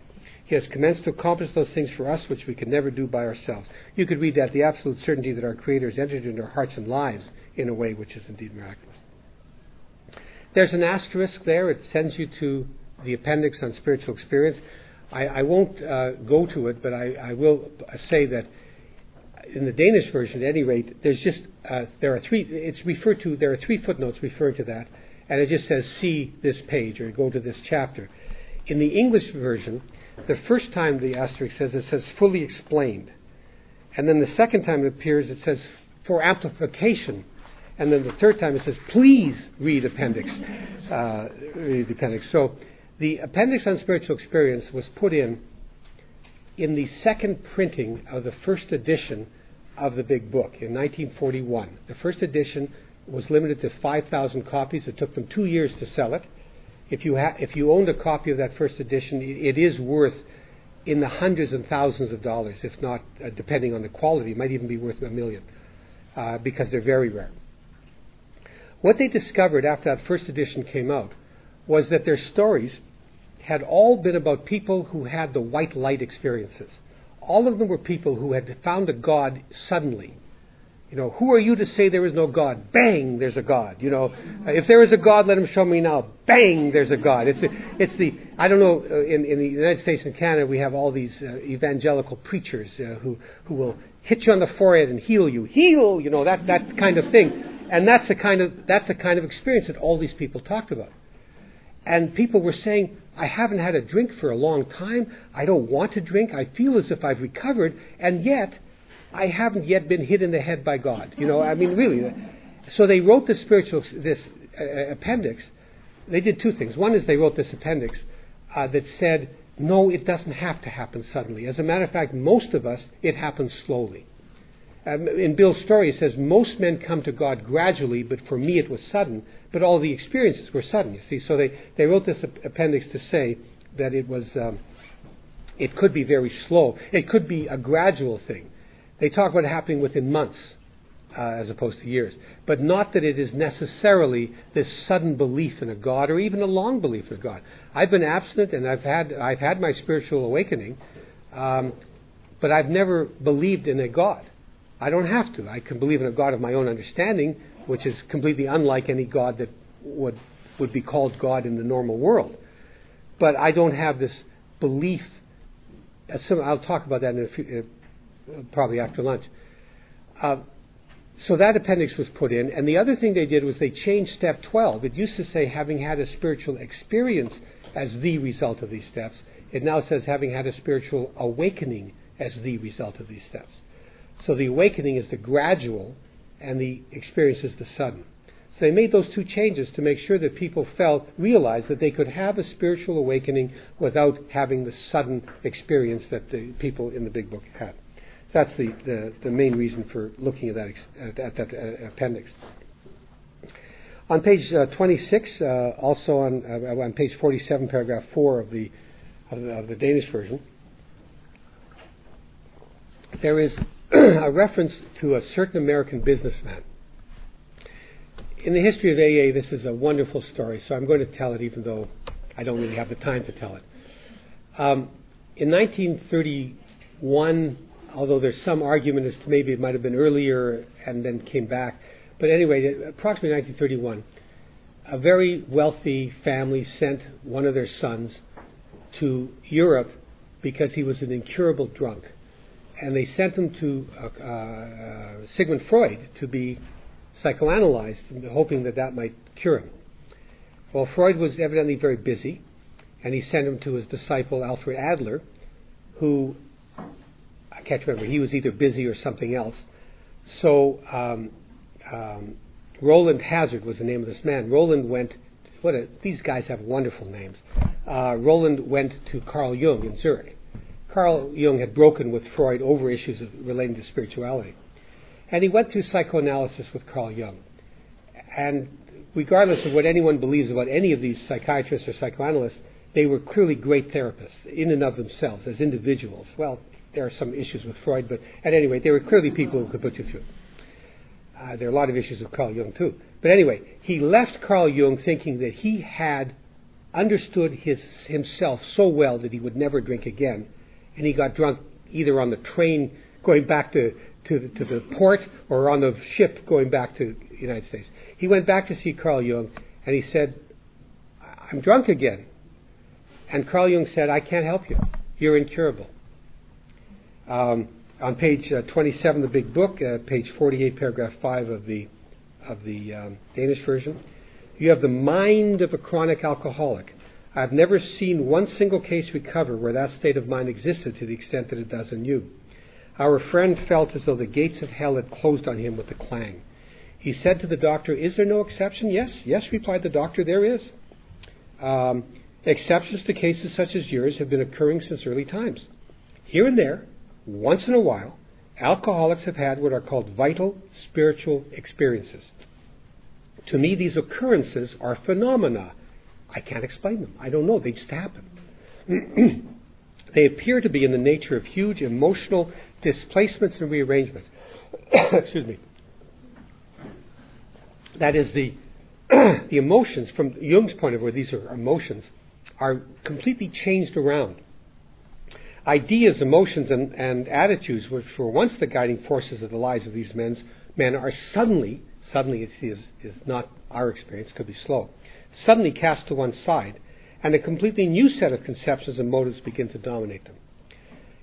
S1: He has commenced to accomplish those things for us which we could never do by ourselves. You could read that, the absolute certainty that our Creator has entered into our hearts and lives in a way which is indeed miraculous. There's an asterisk there. It sends you to the appendix on spiritual experience. I won't go to it, but I will say that in the Danish version, at any rate, there are three footnotes referring to that, and it just says see this page or go to this chapter. In the English version, the first time the asterisk says, it says fully explained, and then the second time it appears, it says for amplification, and then the third time it says please read appendix. Read the appendix. So the appendix on spiritual experience was put in the second printing of the first edition of the big book in 1941. The first edition was limited to 5,000 copies. It took them 2 years to sell it. If you owned a copy of that first edition, it is worth in the hundreds and thousands of dollars, if not, depending on the quality, it might even be worth $1 million, because they're very rare. What they discovered after that first edition came out was that their stories had all been about people who had the white light experiences. All of them were people who had found a God suddenly. You know, who are you to say there is no God? Bang, there's a God. You know, if there is a God, let him show me now. Bang, there's a God. I don't know, in the United States and Canada, we have all these evangelical preachers who will hit you on the forehead and heal you. Heal, you know, that kind of thing. And that's the kind of experience that all these people talked about. And people were saying, I haven't had a drink for a long time. I don't want to drink. I feel as if I've recovered, and yet I haven't yet been hit in the head by God. You know, I mean, really. So they wrote this appendix. They did two things. One is they wrote this appendix that said, no, it doesn't have to happen suddenly. As a matter of fact, most of us, it happens slowly. In Bill's story, it says, most men come to God gradually, but for me it was sudden. But all the experiences were sudden, you see. So they wrote this appendix to say that it could be very slow. It could be a gradual thing. They talk about it happening within months as opposed to years. But not that it is necessarily this sudden belief in a God or even a long belief in a God. I've been abstinent and I've had my spiritual awakening, but I've never believed in a God. I don't have to. I can believe in a God of my own understanding, which is completely unlike any God that would be called God in the normal world. But I don't have this belief. I'll talk about that in a few, probably after lunch. So that appendix was put in. And the other thing they did was they changed step 12. It used to say having had a spiritual experience as the result of these steps. It now says having had a spiritual awakening as the result of these steps. So the awakening is the gradual, and the experience is the sudden. So they made those two changes to make sure that people realized that they could have a spiritual awakening without having the sudden experience that the people in the big book had. So that's the main reason for looking at that appendix. On page 26, also on page 47, paragraph 4 of the Danish version, there is a reference to a certain American businessman. In the history of AA, this is a wonderful story, so I'm going to tell it even though I don't really have the time to tell it. In 1931, although there's some argument as to maybe it might have been earlier and then came back, but anyway, approximately 1931, a very wealthy family sent one of their sons to Europe because he was an incurable drunk. And they sent him to Sigmund Freud to be psychoanalyzed, hoping that might cure him. Well, Freud was evidently very busy, and he sent him to his disciple Alfred Adler, who, I can't remember, he was either busy or something else. So Roland Hazard was the name of this man. Roland went, these guys have wonderful names. Roland went to Carl Jung in Zurich. Carl Jung had broken with Freud over issues relating to spirituality. And he went through psychoanalysis with Carl Jung. And regardless of what anyone believes about any of these psychiatrists or psychoanalysts, they were clearly great therapists in and of themselves as individuals. Well, there are some issues with Freud, but at any rate, they were clearly people who could put you through. There are a lot of issues with Carl Jung too. But anyway, he left Carl Jung thinking that he had understood himself so well that he would never drink again. And he got drunk either on the train going back to the port or on the ship going back to the United States. He went back to see Carl Jung and he said, I'm drunk again. And Carl Jung said, I can't help you. You're incurable. On page 27 of the big book, page 48, paragraph 5 of the Danish version, you have the mind of a chronic alcoholic. I've never seen one single case recover where that state of mind existed to the extent that it does in you. Our friend felt as though the gates of hell had closed on him with a clang. He said to the doctor, is there no exception? Yes, replied the doctor, there is. Exceptions to cases such as yours have been occurring since early times. Here and there, once in a while, alcoholics have had what are called vital spiritual experiences. To me, these occurrences are phenomena. I can't explain them. I don't know. They just happen. They appear to be in the nature of huge emotional displacements and rearrangements. Excuse me. That is, the emotions, from Jung's point of view, these are emotions, are completely changed around. Ideas, emotions, and attitudes, which were once the guiding forces of the lives of these men, are suddenly is not our experience, could be slow, suddenly cast to one side, and a completely new set of conceptions and motives begin to dominate them.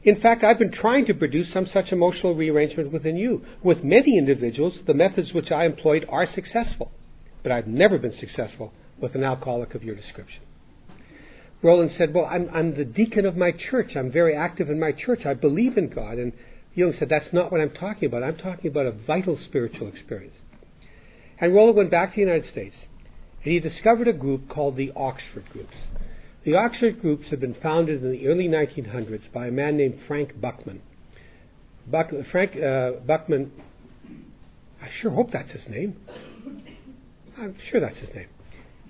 S1: In fact, I've been trying to produce some such emotional rearrangement within you. With many individuals, the methods which I employed are successful, but I've never been successful with an alcoholic of your description. Roland said, well, I'm the deacon of my church. I'm very active in my church. I believe in God. And Jung said, that's not what I'm talking about. I'm talking about a vital spiritual experience. And Roland went back to the United States, and he discovered a group called the Oxford Groups. The Oxford Groups had been founded in the early 1900s by a man named Frank Buckman. Frank Buckman, I sure hope that's his name. I'm sure that's his name.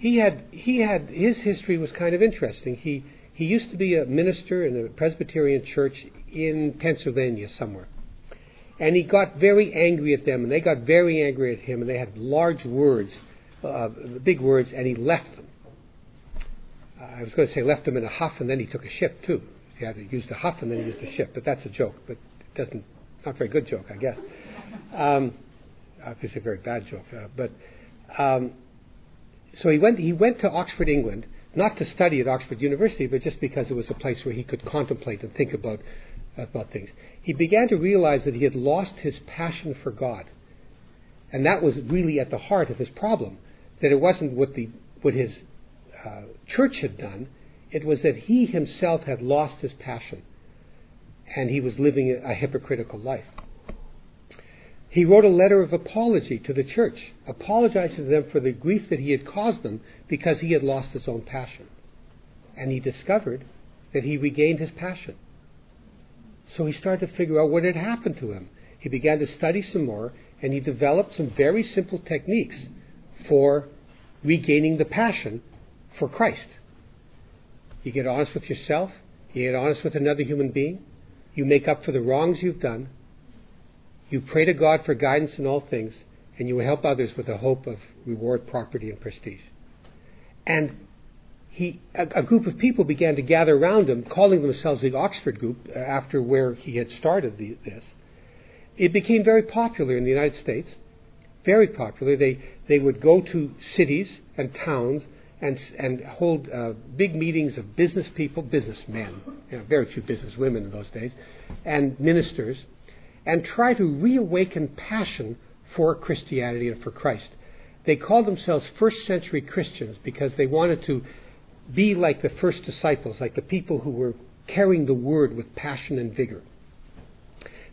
S1: His history was kind of interesting. He used to be a minister in a Presbyterian church in Pennsylvania somewhere. And he got very angry at them, and they got very angry at him, and they had large words, big words, and he left them. I was going to say left them in a huff, and then he took a ship too. He had used a huff, and then he used a ship, but that's a joke. But not a very good joke, I guess. It's a very bad joke. So he went to Oxford, England, not to study at Oxford University, but just because it was a place where he could contemplate and think about things. He began to realize that he had lost his passion for God. And that was really at the heart of his problem, that it wasn't what his church had done, it was that he himself had lost his passion, and he was living a hypocritical life. He wrote a letter of apology to the church, apologizing to them for the grief that he had caused them because he had lost his own passion. And he discovered that he regained his passion. So he started to figure out what had happened to him. He began to study some more, and he developed some very simple techniques for regaining the passion for Christ. You get honest with yourself, you get honest with another human being, you make up for the wrongs you've done, you pray to God for guidance in all things, and you help others with the hope of reward, property, and prestige. And a group of people began to gather around him, calling themselves the Oxford Group, after where he had started this. It became very popular in the United States, very popular. They would go to cities and towns and hold big meetings of business people, businessmen, very few business women in those days, and ministers, and try to reawaken passion for Christianity and for Christ. They called themselves first century Christians because they wanted to be like the first disciples, like the people who were carrying the word with passion and vigor.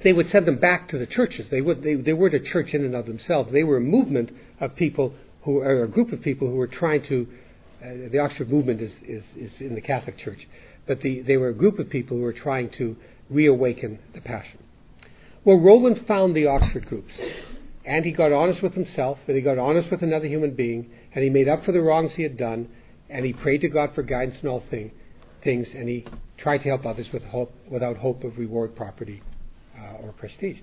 S1: they would send them back to the churches. They weren't a church in and of themselves. They were a movement of people or a group of people who were trying to. The Oxford movement is in the Catholic Church, but they were a group of people who were trying to reawaken the passion. Well, Roland found the Oxford groups, and he got honest with himself, and he got honest with another human being, and he made up for the wrongs he had done, and he prayed to God for guidance in all things, and he tried to help others without hope of reward, property, or prestige.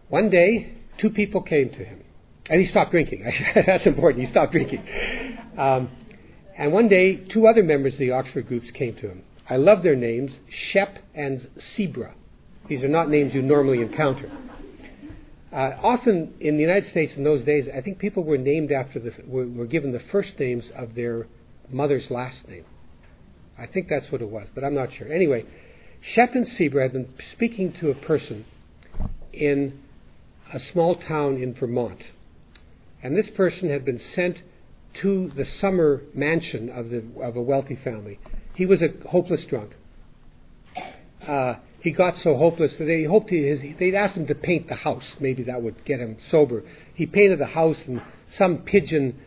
S1: One day, 2 people came to him, and he stopped drinking. That's important. He stopped drinking. And one day, 2 other members of the Oxford groups came to him. I love their names, Shep and Zebra. These are not names you normally encounter. Often in the United States in those days, I think people were named after were given the first names of their mother's last name. I think that's what it was, but I'm not sure. Anyway, Shep and Zebra had been speaking to a person in a small town in Vermont. And this person had been sent to the summer mansion of a wealthy family. He was a hopeless drunk. He got so hopeless that they'd asked him to paint the house. Maybe that would get him sober. He painted the house, and some pigeon,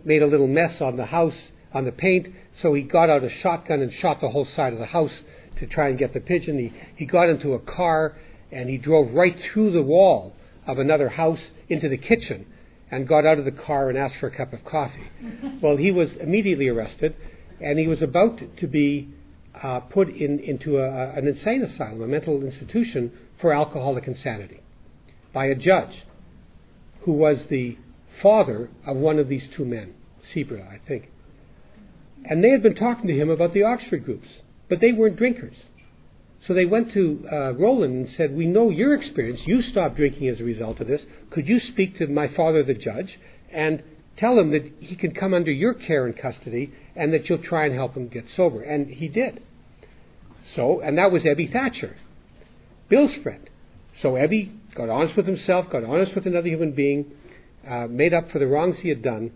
S1: made a little mess on the house, on the paint. So he got out a shotgun and shot the whole side of the house to try and get the pigeon. He got into a car, and he drove right through the wall of another house into the kitchen and got out of the car and asked for a cup of coffee. Well, he was immediately arrested, and he was about to be put into an insane asylum, a mental institution for alcoholic insanity, by a judge who was the father of one of these 2 men, Zebra, I think. And they had been talking to him about the Oxford groups, but they weren't drinkers. So they went to Roland and said, we know your experience. You stopped drinking as a result of this. Could you speak to my father, the judge, and tell him that he can come under your care and custody and that you'll try and help him get sober? And he did. And that was Ebby Thatcher, Bill's friend. So Ebby got honest with himself, got honest with another human being, made up for the wrongs he had done,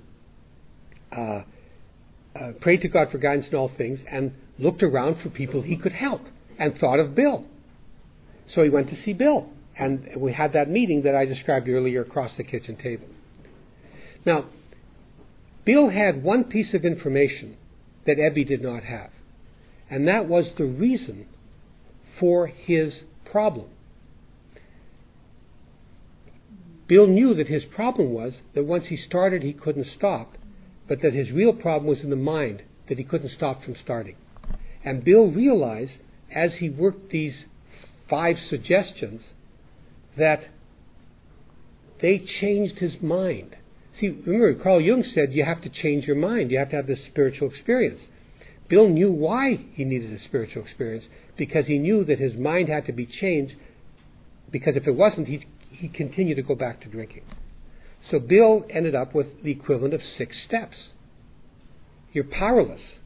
S1: prayed to God for guidance in all things, and looked around for people he could help, and thought of Bill. So he went to see Bill, and we had that meeting that I described earlier across the kitchen table. Now, Bill had one piece of information that Ebby did not have, and that was the reason for his problem. Bill knew that his problem was that once he started, he couldn't stop, but that his real problem was in the mind, that he couldn't stop from starting. And Bill realized, as he worked these 5 suggestions, that they changed his mind. See, remember, Carl Jung said you have to change your mind. You have to have this spiritual experience. Bill knew why he needed a spiritual experience, because he knew that his mind had to be changed, because if it wasn't, he'd continue to go back to drinking. So Bill ended up with the equivalent of 6 steps. You're powerless.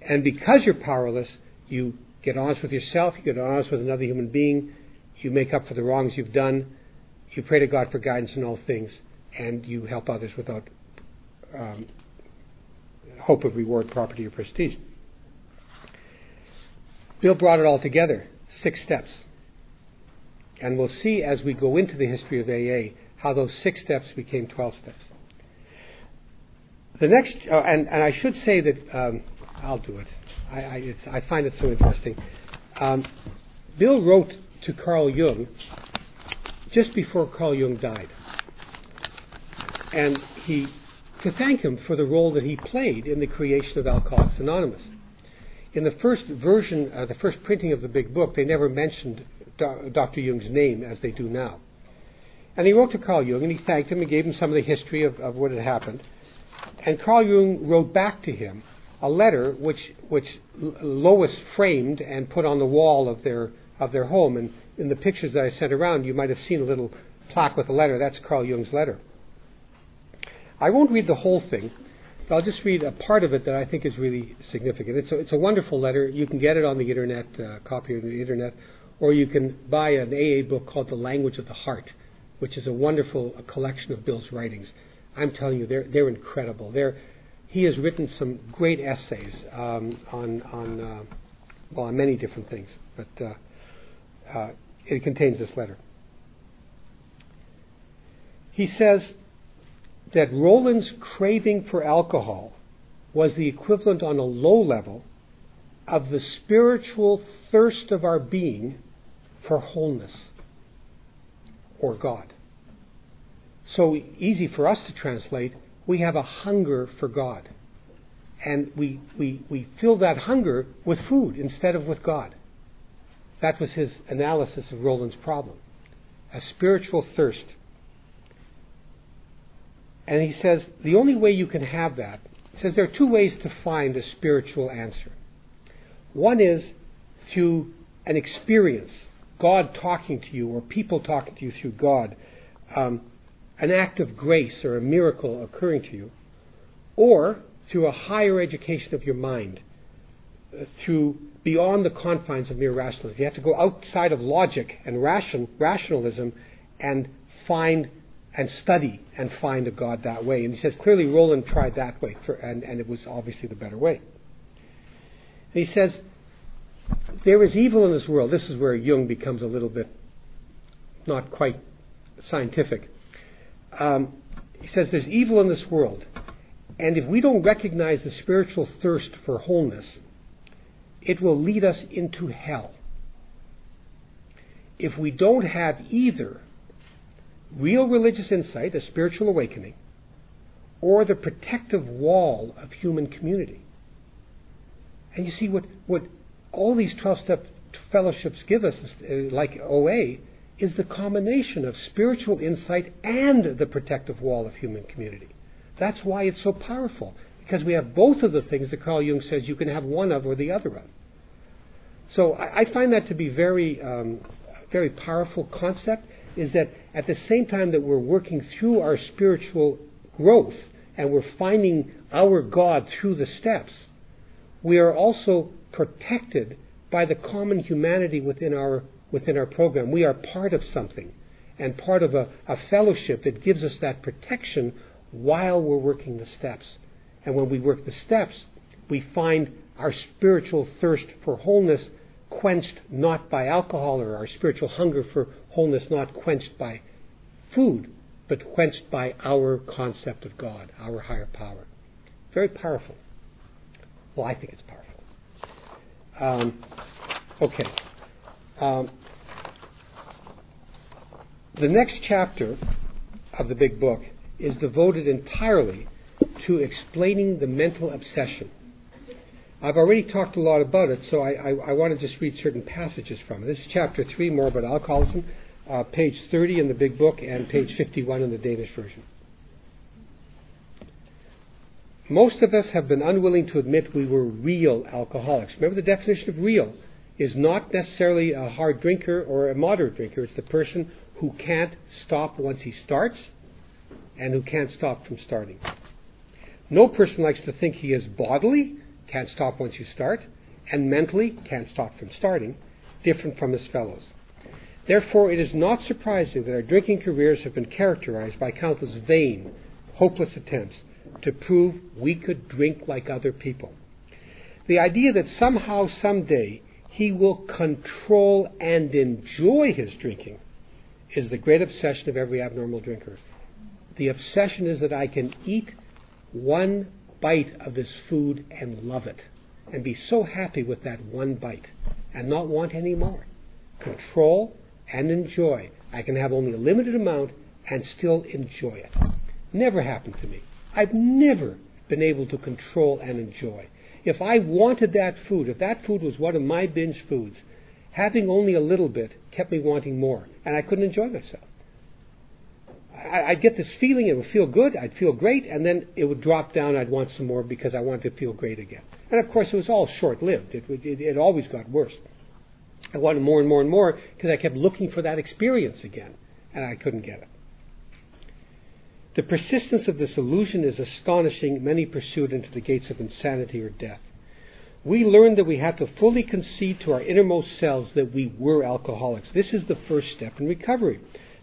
S1: And because you're powerless, you get honest with yourself, you get honest with another human being, you make up for the wrongs you've done, you pray to God for guidance in all things, and you help others without hope of reward, property, or prestige. Bill brought it all together, 6 steps. And we'll see as we go into the history of AA how those 6 steps became 12 steps. The next, and I should say that, I'll do it. I find it so interesting. Bill wrote to Carl Jung just before Carl Jung died. And to thank him for the role that he played in the creation of Alcoholics Anonymous. In the first version, the first printing of the big book, they never mentioned Dr. Jung's name as they do now. And he wrote to Carl Jung and he thanked him and gave him some of the history of what had happened. And Carl Jung wrote back to him a letter which Lois framed and put on the wall of their home. And in the pictures that I sent around, you might have seen a little plaque with a letter. That's Carl Jung's letter. I won't read the whole thing, but I'll just read a part of it that I think is really significant. It's a wonderful letter. You can get it on the internet, copy on the internet, or you can buy an AA book called The Language of the Heart, which is a wonderful collection of Bill's writings. I'm telling you, they're incredible. He has written some great essays on well, on many different things, but it contains this letter. He says that Roland's craving for alcohol was the equivalent on a low level of the spiritual thirst of our being for wholeness or God. So easy for us to translate, we have a hunger for God. And we fill that hunger with food instead of with God. That was his analysis of Roland's problem. A spiritual thirst. And he says, the only way you can have that, he says there are two ways to find a spiritual answer. One is through an experience, God talking to you or people talking to you through God, an act of grace or a miracle occurring to you, or through a higher education of your mind, through beyond the confines of mere rationalism. You have to go outside of logic and rationalism and find and study and find a God that way. And he says clearly Roland tried that way, and it was obviously the better way. And he says, there is evil in this world. This is where Jung becomes a little bit not quite scientific. He says there's evil in this world. And if we don't recognize the spiritual thirst for wholeness, it will lead us into hell. If we don't have either real religious insight, a spiritual awakening, or the protective wall of human community. And you see what all these 12-step fellowships give us, like OA, is the combination of spiritual insight and the protective wall of human community. That's why it's so powerful, because we have both of the things that Carl Jung says you can have one of or the other of. So I find that to be very powerful concept, is that at the same time that we're working through our spiritual growth and we're finding our God through the steps, we are also protected by the common humanity within our program. We are part of something and part of a fellowship that gives us that protection while we're working the steps. And when we work the steps, we find our spiritual thirst for wholeness quenched not by alcohol, or our spiritual hunger for wholeness not quenched by food, but quenched by our concept of God, our higher power. Very powerful. Well, I think it's powerful. The next chapter of the big book is devoted entirely to explaining the mental obsession. I've already talked a lot about it, so I want to just read certain passages from it. This is chapter 3, more about alcoholism, page 30 in the big book and page 51 in the Danish version. Most of us have been unwilling to admit we were real alcoholics. Remember, the definition of real is not necessarily a hard drinker or a moderate drinker. It's the person who can't stop once he starts and who can't stop from starting. No person likes to think he is bodily, can't stop once you start, and mentally can't stop from starting, different from his fellows. Therefore, it is not surprising that our drinking careers have been characterized by countless vain, hopeless attempts to prove we could drink like other people. The idea that somehow, someday, he will control and enjoy his drinking is the great obsession of every abnormal drinker. The obsession is that I can eat one bite of this food and love it, and be so happy with that one bite, and not want any more. Control and enjoy. I can have only a limited amount and still enjoy it. Never happened to me. I've never been able to control and enjoy. If I wanted that food, if that food was one of my binge foods, having only a little bit kept me wanting more, and I couldn't enjoy myself. I'd get this feeling, it would feel good, I'd feel great, and then it would drop down, I'd want some more because I wanted to feel great again. And of course it was all short-lived, it always got worse. I wanted more and more and more because I kept looking for that experience again, and I couldn't get it. The persistence of this illusion is astonishing. Many pursue it into the gates of insanity or death. We learned that we had to fully concede to our innermost selves that we were alcoholics. This is the first step in recovery.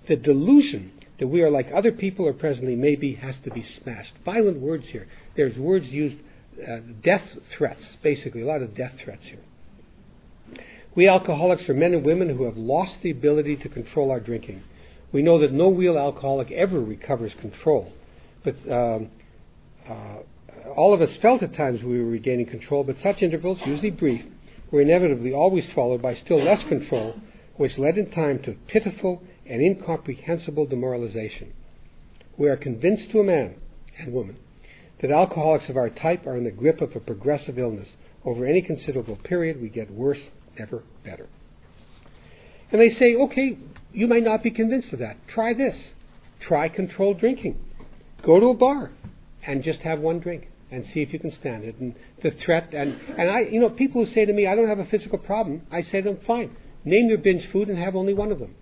S1: The delusion that we are like other people or presently may be has to be smashed. Violent words here. There's words used, death threats, basically, a lot of death threats here. We alcoholics are men and women who have lost the ability to control our drinking. We know that no real alcoholic ever recovers control. But all of us felt at times we were regaining control, but such intervals, usually brief, were inevitably always followed by still less control, which led in time to pitiful and incomprehensible demoralization. We are convinced to a man and woman that alcoholics of our type are in the grip of a progressive illness. Over any considerable period, we get worse, never better. And they say, okay, you might not be convinced of that. Try this. Try controlled drinking. Go to a bar and just have one drink and see if you can stand it. And the threat, and I, people who say to me, I don't have a physical problem, I say to them, fine, name your binge food and have only one of them.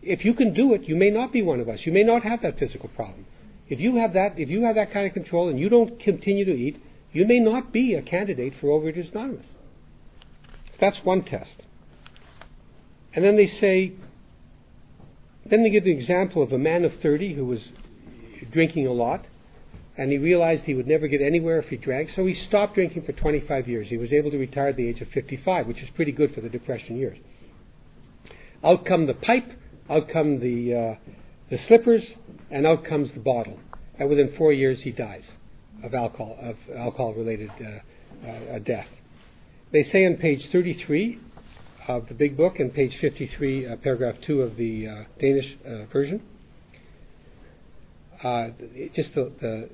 S1: If you can do it, you may not be one of us. You may not have that physical problem. If you have that kind of control and you don't continue to eat, you may not be a candidate for Overeaters Anonymous. That's one test. And then they give the example of a man of 30 who was drinking a lot, and he realized he would never get anywhere if he drank, so he stopped drinking for 25 years. He was able to retire at the age of 55, which is pretty good for the Depression years. Out come the pipe, out come the slippers, and out comes the bottle. And within 4 years he dies of alcohol-related death. They say on page 33 of the big book and page 53, paragraph 2 of the Danish version, just the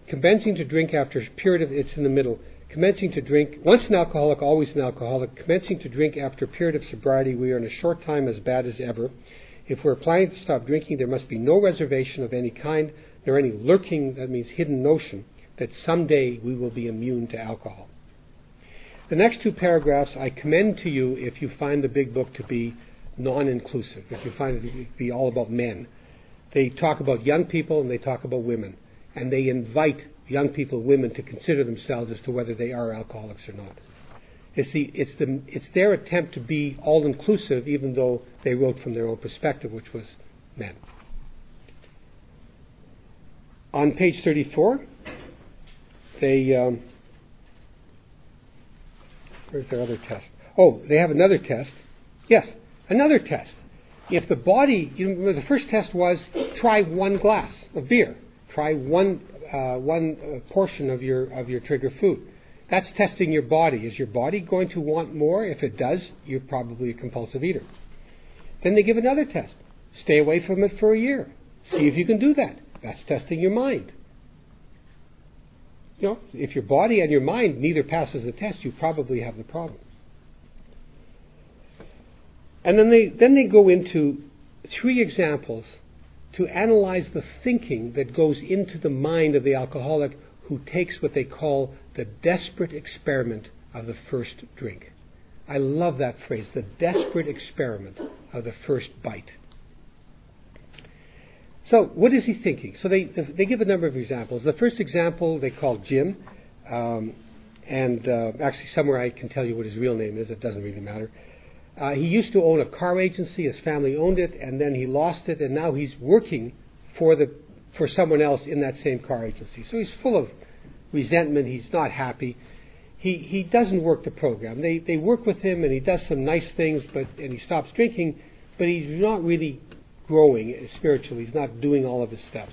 S1: commencing to drink after a period of, it's in the middle, commencing to drink, once an alcoholic, always an alcoholic, commencing to drink after a period of sobriety, we are in a short time as bad as ever. If we're planning to stop drinking, there must be no reservation of any kind, nor any lurking, that means hidden notion, that someday we will be immune to alcohol. The next two paragraphs I commend to you if you find the big book to be non-inclusive, if you find it to be all about men. They talk about young people and they talk about women, and they invite young people and women to consider themselves as to whether they are alcoholics or not. It's their attempt to be all-inclusive, even though they wrote from their own perspective, which was men. On page 34, where's their other test? Oh, they have another test. Yes, another test. If the body, remember the first test was try one glass of beer, try one portion of your trigger food. That's testing your body. Is your body going to want more? If it does, you're probably a compulsive eater. Then they give another test. Stay away from it for a year. See if you can do that. That's testing your mind. If your body and your mind neither passes the test, you probably have the problem. And then they go into 3 examples to analyze the thinking that goes into the mind of the alcoholic who takes what they call the desperate experiment of the first drink. I love that phrase, the desperate experiment of the first bite. So what is he thinking? So they give a number of examples. The first example they call Jim, and actually somewhere I can tell you what his real name is. It doesn't really matter. He used to own a car agency. His family owned it, and then he lost it, and now he's working for someone else in that same car agency. So he's full of resentment. He's not happy. He doesn't work the program. They work with him, and he does some nice things, and he stops drinking, but he's not really growing spiritually. He's not doing all of his steps.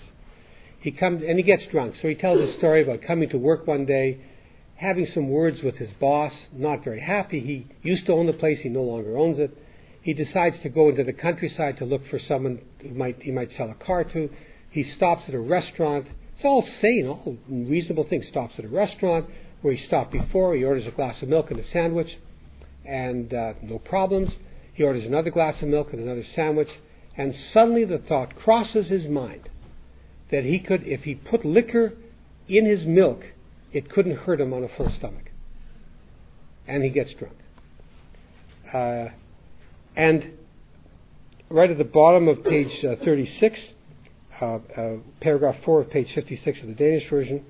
S1: He comes and he gets drunk. So he tells a story about coming to work one day, having some words with his boss, not very happy. He used to own the place. He no longer owns it. He decides to go into the countryside to look for someone he might sell a car to. He stops at a restaurant. It's all sane, all reasonable things. Stops at a restaurant where he stopped before. He orders a glass of milk and a sandwich, and no problems. He orders another glass of milk and another sandwich. And suddenly the thought crosses his mind that he could, if he put liquor in his milk, it couldn't hurt him on a full stomach. And he gets drunk. And right at the bottom of page 36, paragraph 4 of page 56 of the Danish version,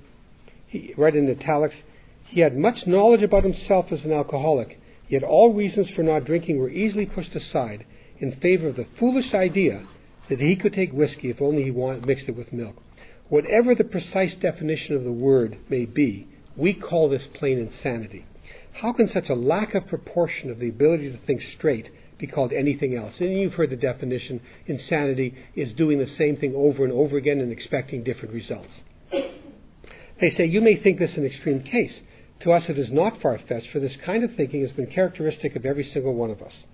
S1: right in italics, he had much knowledge about himself as an alcoholic, yet all reasons for not drinking were easily pushed aside in favor of the foolish idea that he could take whiskey if only he mixed it with milk. Whatever the precise definition of the word may be, we call this plain insanity. how can such a lack of proportion of the ability to think straight be called anything else? And you've heard the definition: insanity is doing the same thing over and over again and expecting different results. They say, you may think this an extreme case. To us it is not far-fetched, for this kind of thinking has been characteristic of every single one of us.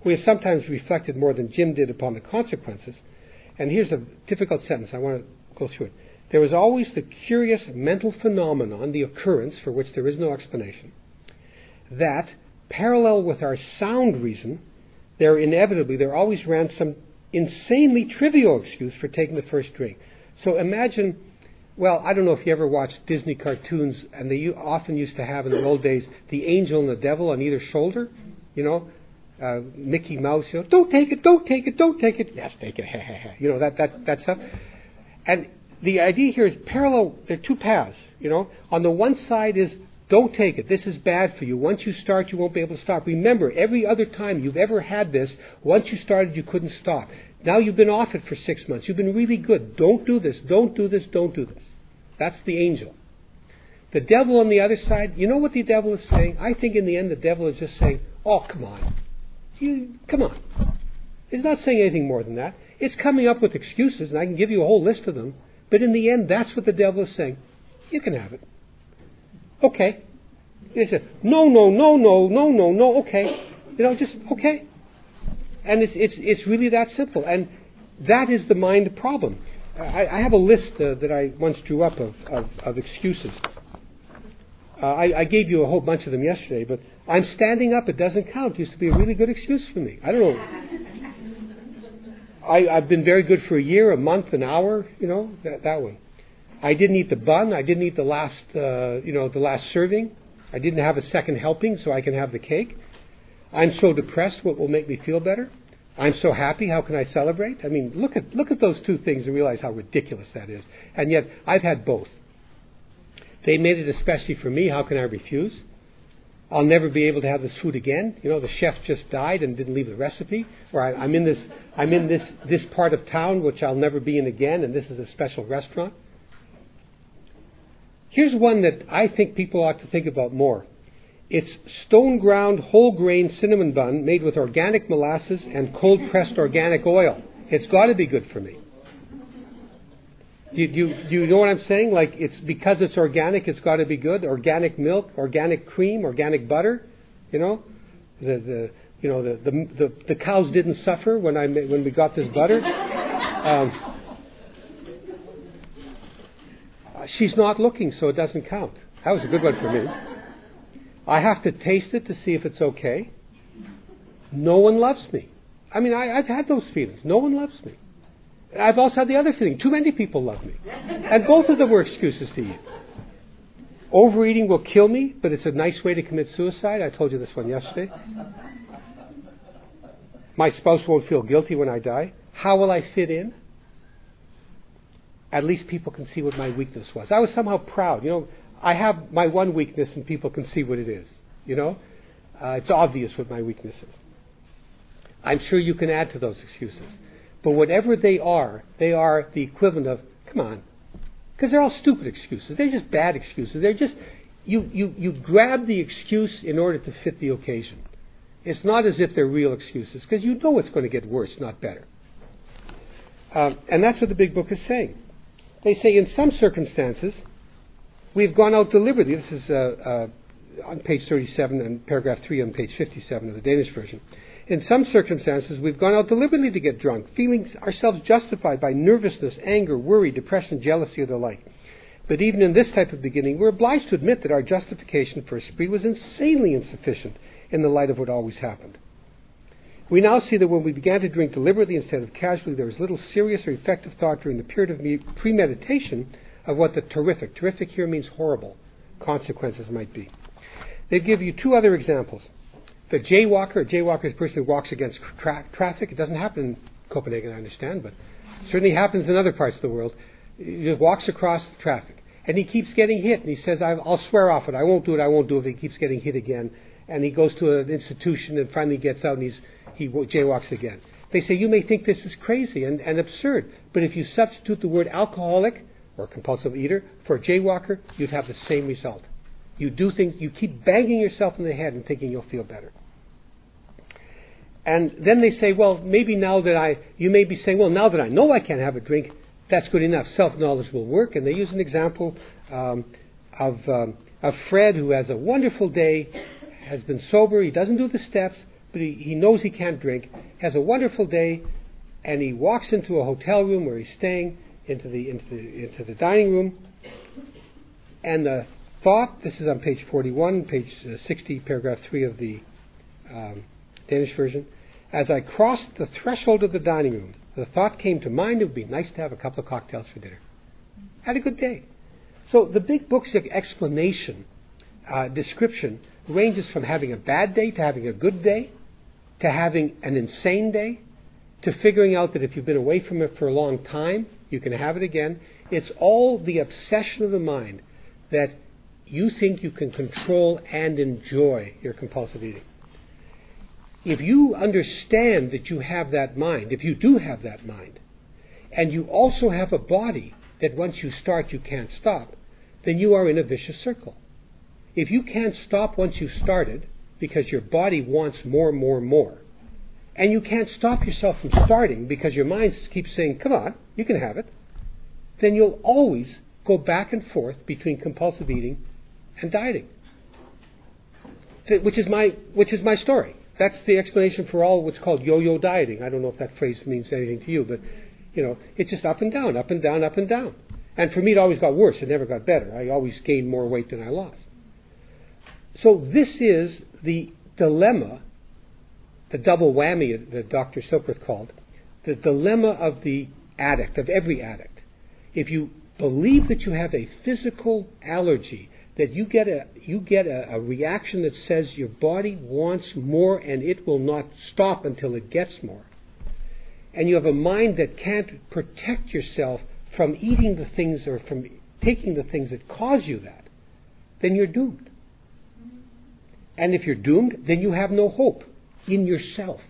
S1: We have sometimes reflected more than Jim did upon the consequences. And here's a difficult sentence. I want to go through it. There is always the curious mental phenomenon, the occurrence for which there is no explanation, that, parallel with our sound reason, there always ran some insanely trivial excuse for taking the first drink. So imagine, well, I don't know if you ever watched Disney cartoons, and they often used to have in the old days the angel and the devil on either shoulder, Mickey Mouse, don't take it, don't take it, don't take it. Yes, take it, that stuff. And the idea here is parallel. There are two paths, On the one side is, don't take it. This is bad for you. Once you start, you won't be able to stop. Remember, every other time you've ever had this, once you started, you couldn't stop. Now you've been off it for 6 months. You've been really good. Don't do this, don't do this, don't do this. That's the angel. The devil on the other side, you know what the devil is saying? I think in the end the devil is just saying, oh, come on. Come on. It's not saying anything more than that. It's coming up with excuses, and I can give you a whole list of them. But in the end, that's what the devil is saying. You can have it. Okay. He said, no, okay. Just okay. And it's really that simple. And that is the mind problem. I have a list that I once drew up of excuses. I gave you a whole bunch of them yesterday, but I'm standing up, it doesn't count. It used to be a really good excuse for me. I don't know. I've been very good for a year, a month, an hour, that one. I didn't eat the bun. I didn't eat the last serving. I didn't have a second helping, so I can have the cake. I'm so depressed. What will make me feel better? I'm so happy. How can I celebrate? I mean, look at those two things and realize how ridiculous that is. And yet, I've had both. They made it especially for me. How can I refuse? I'll never be able to have this food again. The chef just died and didn't leave the recipe. Or I'm in this part of town which I'll never be in again, and this is a special restaurant. Here's one that I think people ought to think about more. It's stone-ground, whole-grain cinnamon bun made with organic molasses and cold-pressed organic oil. It's got to be good for me. Do you know what I'm saying? Like, it's because it's organic, it's got to be good. Organic milk, organic cream, organic butter. The cows didn't suffer when we got this butter. She's not looking, so it doesn't count. That was a good one for me. I have to taste it to see if it's okay. No one loves me. I mean, I've had those feelings. No one loves me. I've also had the other feeling. Too many people love me. And both of them were excuses to eat. Overeating will kill me, but it's a nice way to commit suicide. I told you this one yesterday. My spouse won't feel guilty when I die. How will I fit in? At least people can see what my weakness was. I was somehow proud. I have my one weakness and people can see what it is. It's obvious what my weakness is. I'm sure you can add to those excuses. But whatever they are the equivalent of, come on. Because they're all stupid excuses. They're just bad excuses. They're just, you grab the excuse in order to fit the occasion. It's not as if they're real excuses, because you know it's going to get worse, not better. And that's what the big book is saying. They say in some circumstances, we've gone out deliberately. This is on page 37 and paragraph 3 on page 57 of the Danish version. In some circumstances, we've gone out deliberately to get drunk, feeling ourselves justified by nervousness, anger, worry, depression, jealousy, or the like. But even in this type of beginning, we're obliged to admit that our justification for a spree was insanely insufficient in the light of what always happened. We now see that when we began to drink deliberately instead of casually, there was little serious or effective thought during the period of premeditation of what the terrific here means horrible, consequences might be. They give you two other examples. The jaywalker is a person who walks against traffic. It doesn't happen in Copenhagen, I understand, but it certainly happens in other parts of the world. He just walks across the traffic. And he keeps getting hit, and he says, I'll swear off it. I won't do it. He keeps getting hit again. And he goes to an institution and finally gets out, and he jaywalks again. They say, you may think this is crazy and absurd, but if you substitute the word alcoholic or compulsive eater for a jaywalker, you'd have the same result. You do things, you keep banging yourself in the head and thinking you'll feel better. And then they say, well, maybe you may be saying, well, now that I know I can't have a drink, that's good enough. Self-knowledge will work. And they use an example of Fred, who has a wonderful day, has been sober, he doesn't do the steps, but he knows he can't drink, has a wonderful day, and he walks into a hotel room where he's staying, into the dining room, and the thought, this is on page 41, page 60, paragraph 3 of the Danish version, as I crossed the threshold of the dining room, the thought came to mind, it would be nice to have a couple of cocktails for dinner. Had a good day. So the big book's explanation, description, ranges from having a bad day to having a good day, to having an insane day, to figuring out that if you've been away from it for a long time, you can have it again. It's all the obsession of the mind that you think you can control and enjoy your compulsive eating. If you understand that you have that mind, if you do have that mind, and you also have a body that once you start you can't stop, then you are in a vicious circle. If you can't stop once you've started, because your body wants more, and you can't stop yourself from starting because your mind keeps saying, come on, you can have it, then you'll always go back and forth between compulsive eating and dieting. Which is my story. That's the explanation for all what's called yo-yo dieting. I don't know if that phrase means anything to you, but it's just up and down, up and down, up and down. And for me, it always got worse. It never got better. I always gained more weight than I lost. So this is the dilemma, the double whammy that Dr. Silkworth called, the dilemma of the addict, of every addict. If you believe that you have a physical allergy, that you get a reaction that says your body wants more and it will not stop until it gets more, and you have a mind that can't protect yourself from eating the things or from taking the things that cause you that, then you're doomed. And if you're doomed, then you have no hope in yourself.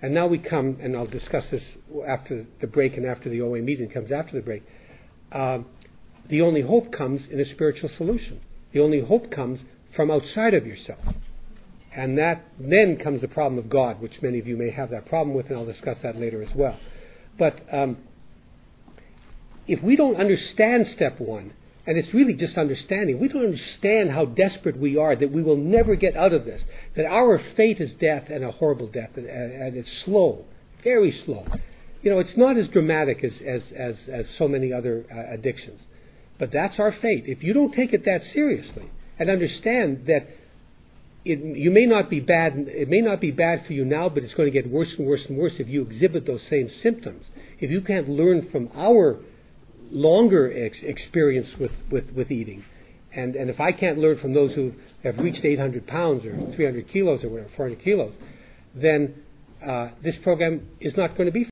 S1: And now we come, and I'll discuss this after the break and after the OA meeting comes after the break. The only hope comes in a spiritual solution. The only hope comes from outside of yourself. And that then comes the problem of God, which many of you may have that problem with, and I'll discuss that later as well. But if we don't understand step one, and it's really just understanding, we don't understand how desperate we are, that we will never get out of this, that our fate is death and a horrible death, and it's slow, very slow. It's not as dramatic as so many other addictions. But that's our fate. If you don't take it that seriously and understand that it may not be bad for you now, but it's going to get worse and worse and worse if you exhibit those same symptoms. If you can't learn from our longer experience with eating, and if I can't learn from those who have reached 800 pounds or 300 kilos or whatever, 400 kilos, then this program is not going to be